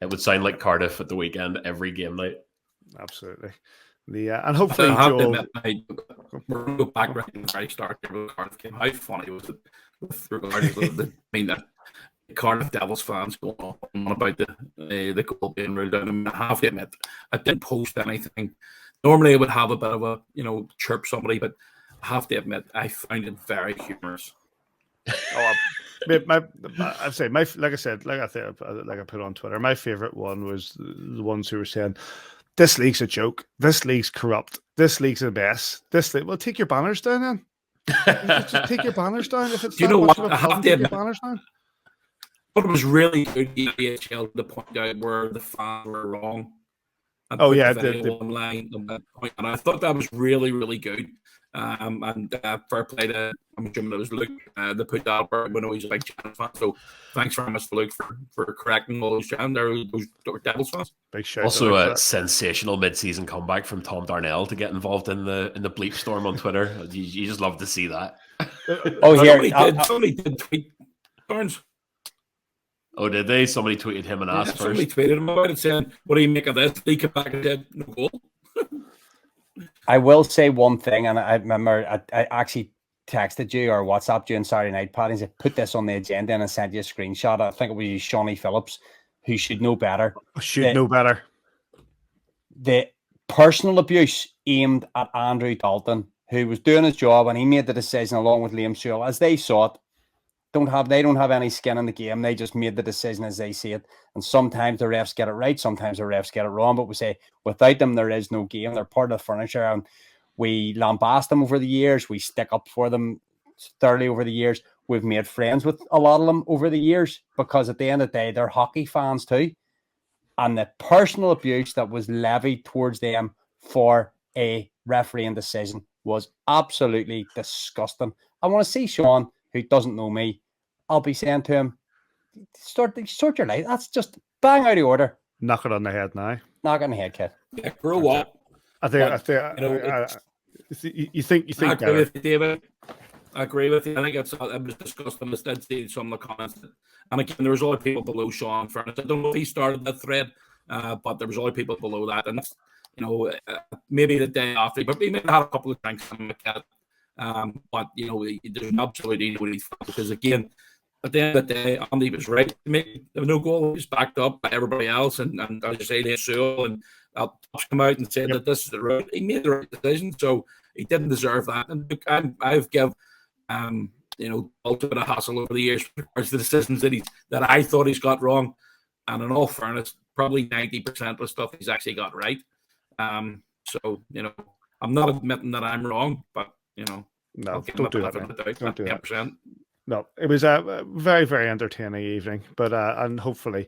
it would sound like Cardiff at the weekend every game night. Absolutely. And hopefully, Joel. We're going to go back right in the very start of the Cardiff game. How funny was it with regards to the Cardiff Devils fans going on about the goal being ruled out? I have to admit, I didn't post anything. Normally, I would have a bit of a chirp somebody, but I have to admit, I found it very humorous. Like I put on Twitter, my favorite one was the ones who were saying, "This league's a joke. This league's corrupt. This league's a mess. Well, take your banners down then. Just take your banners down. If it's take your banners down." But it was really good, the AHL, to point out where the fans were wrong. And online, and I thought that was really, really good. And fair play to, I'm assuming it was Luke, that put that up. We know he's a big Giants fan, so thanks very much to Luke for correcting all those Devils fans. Big shout. Also, a sensational mid-season comeback from Tom Darnell to get involved in the bleep storm on Twitter. You just love to see that. Somebody did tweet Barnes. Oh, did they? Somebody tweeted him and asked first. Somebody tweeted him about it, saying, "What do you make of this?" He came back and said, "No goal." I will say one thing, and I remember I actually texted you or WhatsApped you on Saturday night, Paddy, and said, "Put this on the agenda," and I sent you a screenshot. I think it was Shawnee Phillips, who should know better. Know better. The personal abuse aimed at Andrew Dalton, who was doing his job, and he made the decision along with Liam Sewell, as they saw it. They don't have any skin in the game. They just made the decision as they see it. And sometimes the refs get it right, sometimes the refs get it wrong. But we say without them, there is no game. They're part of the furniture, and we lambast them over the years. We stick up for them thoroughly over the years. We've made friends with a lot of them over the years because at the end of the day, they're hockey fans too. And the personal abuse that was levied towards them for a refereeing decision was absolutely disgusting. I want to see Sean, who doesn't know me, I'll be saying to him, start your life. That's just bang out of order. knock it on the head now. Knock on the head, kid. Yeah, grow up. I think. You think I agree better. with you, David. I agree with you. I think it was discussed in the did see some of the comments. And again, there was other people below Sean Furnace. I don't know if he started that thread, but there was other people below that. And that's, maybe the day after, but we may have had a couple of drinks and but there's absolutely nobody because again, at the end of the day, Andy was right. There was no goal. He was backed up by everybody else, and as you say, Sewell and I'll come out and say that this is the right. He made the right decision, so he didn't deserve that. And I've given ultimate a hassle over the years for the decisions that I thought he's got wrong, and in all fairness, probably 90% of stuff he's actually got right. So I'm not admitting that I'm wrong, but no, don't do that. Don't do that. 10%. No, it was a very, very entertaining evening, but and hopefully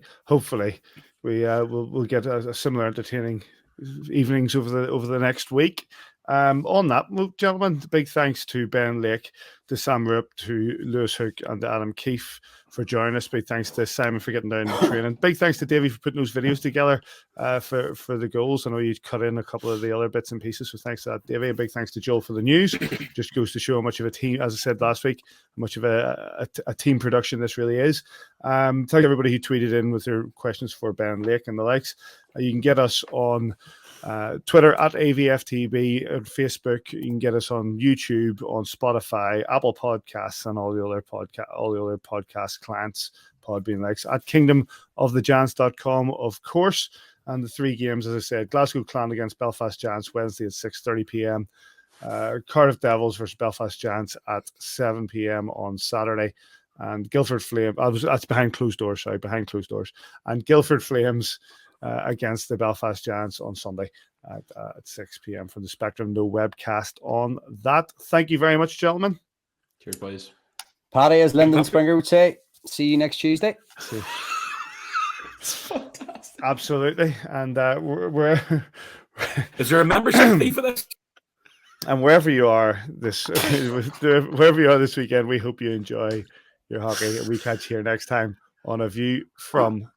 we'll get a similar entertaining evenings over the next week. On that, well, gentlemen, big thanks to Ben Lake, to Sam Ruopp, to Lewis Hook, and to Adam Keefe for joining us. Big thanks to Simon for getting down to training. Big thanks to Davy for putting those videos together for the goals. I know you cut in a couple of the other bits and pieces, so thanks to that, Davy. And big thanks to Joel for the news. Just goes to show how much of a team, as I said last week, how much of a team production this really is. Thank everybody who tweeted in with their questions for Ben Lake and the likes. You can get us on Twitter at AVFTB, on Facebook. You can get us on YouTube, on Spotify, Apple Podcasts, and all the other podcast clients, Podbean likes, at kingdomofthegiants.com, of course. And the 3 games, as I said, Glasgow Clan against Belfast Giants Wednesday at 6:30 p.m. Cardiff Devils versus Belfast Giants at 7 p.m. on Saturday. And Guildford Flames, that's behind closed doors, and Guildford Flames against the Belfast Giants on Sunday at 6 p.m. from the Spectrum. No webcast on that. Thank you very much, gentlemen. Cheers, boys. Paddy, as Lyndon Springer would say, see you next Tuesday. It's fantastic. Absolutely. And we're Is there a membership fee for this? And wherever you are this weekend, we hope you enjoy your hockey. We catch you here next time on A View from